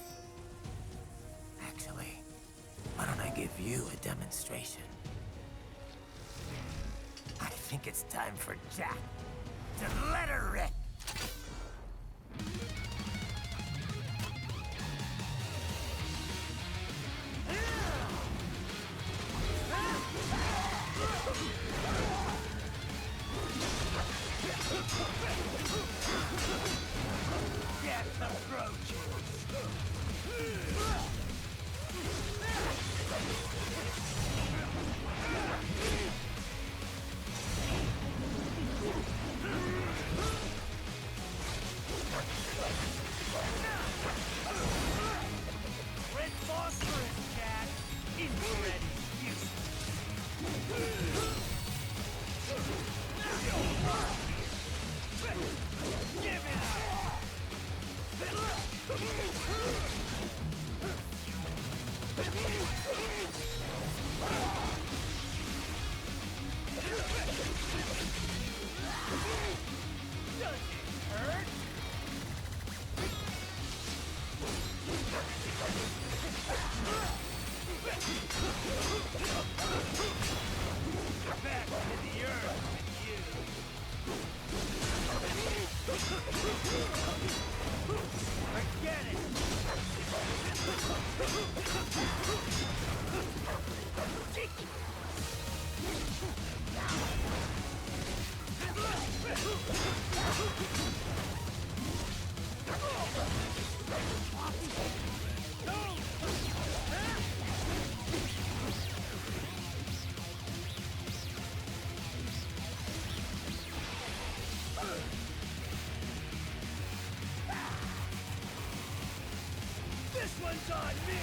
Actually, why don't I give you a demonstration? I think it's time for Jack to let her rip. Get approaches. Red phosphorus, Jack. Infrared is useless. Give it up! Does it hurt? Back to the earth with you. Forget it! This one's on me!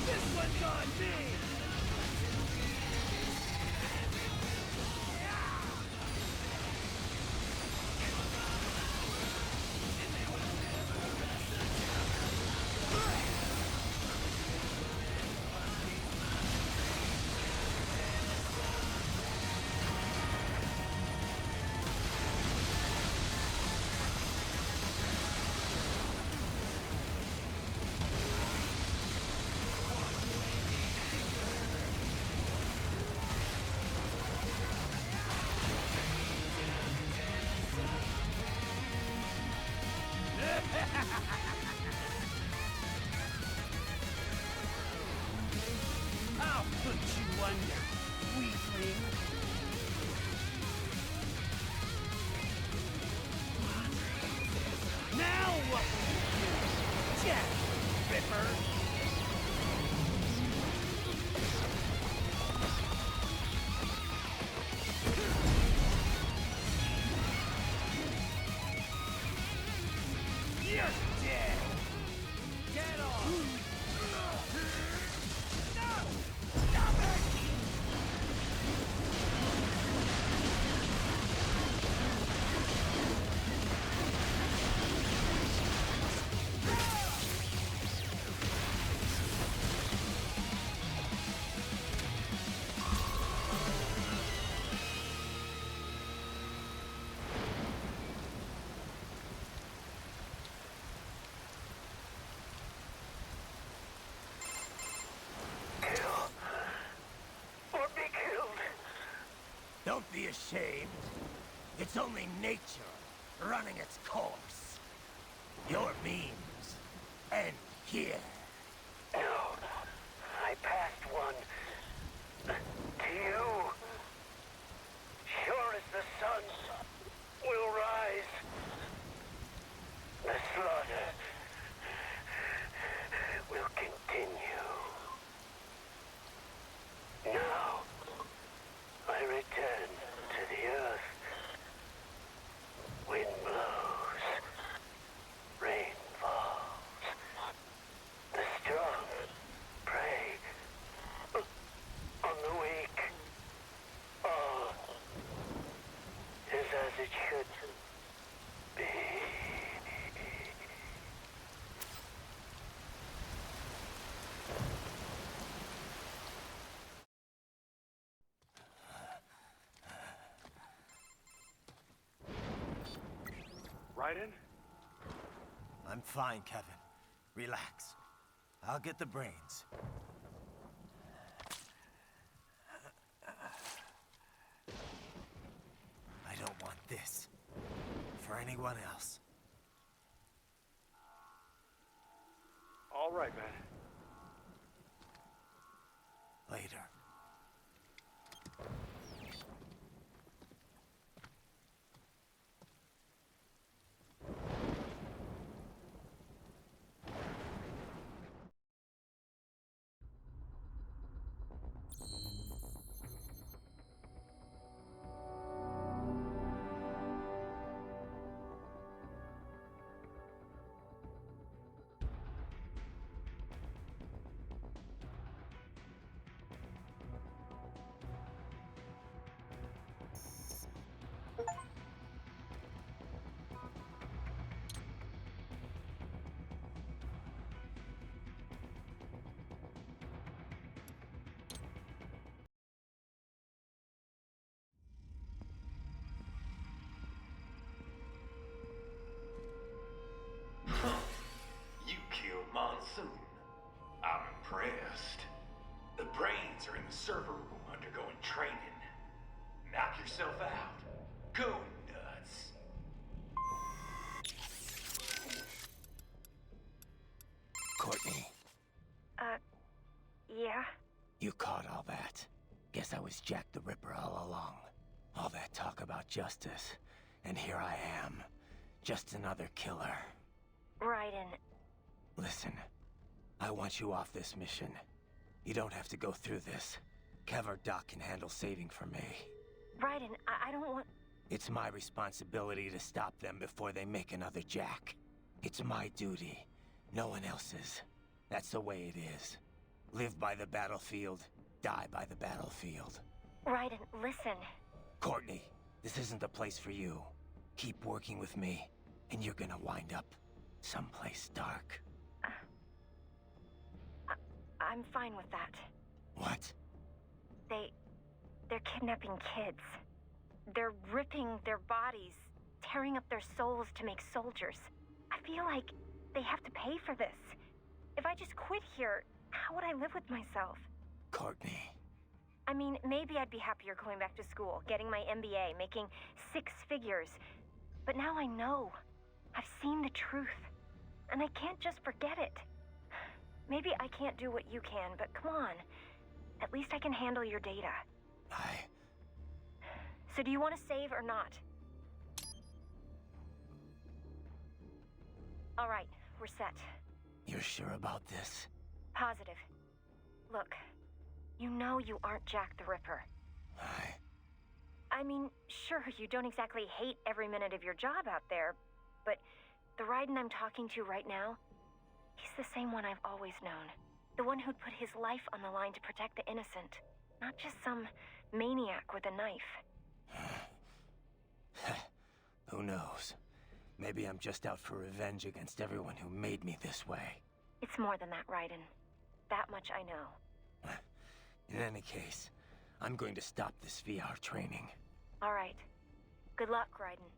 This one's on me! I'll put you under, weakling. Now what will you do, Jack Ripper? You're dead! Get off! Don't be ashamed. It's only nature running its course. Your means end here. No, I passed one. To you. Sure as the sun will rise. The slaughter will continue. Now, I return to the earth. Wind blows. Rain falls. The strong prey on the weak. All is as it should be. Raiden? I'm fine, Kevin. Relax. I'll get the brains. I don't want this for anyone else. All right, man. Later. You killed Monsoon. I'm impressed. The brains are in the server room undergoing training. Knock yourself out. Go nuts. Courtney. You caught all that. Guess I was Jack the Ripper all along. All that talk about justice, and here I am. Just another killer. Raiden. Listen, I want you off this mission. You don't have to go through this. Kev or Doc can handle saving for me. Raiden, I don't want... It's my responsibility to stop them before they make another Jack. It's my duty, no one else's. That's the way it is. Live by the battlefield, die by the battlefield. Raiden, listen. Courtney, this isn't the place for you. Keep working with me, and you're gonna wind up someplace dark. I'm fine with that. What? They're kidnapping kids. They're ripping their bodies, tearing up their souls to make soldiers. I feel like they have to pay for this. If I just quit here, how would I live with myself? Courtney. I mean, maybe I'd be happier going back to school, getting my MBA, making 6 figures. But now I know. I've seen the truth. And I can't just forget it. Maybe I can't do what you can, but come on. At least I can handle your data. So do you want to save or not? All right, we're set. You're sure about this? Positive. Look, you know you aren't Jack the Ripper. I mean, sure, you don't exactly hate every minute of your job out there, but the Raiden I'm talking to right now, he's the same one I've always known. The one who'd put his life on the line to protect the innocent, not just some maniac with a knife. Who knows? Maybe I'm just out for revenge against everyone who made me this way. It's more than that, Raiden. That much I know. In any case, I'm going to stop this VR training. All right. Good luck, Raiden.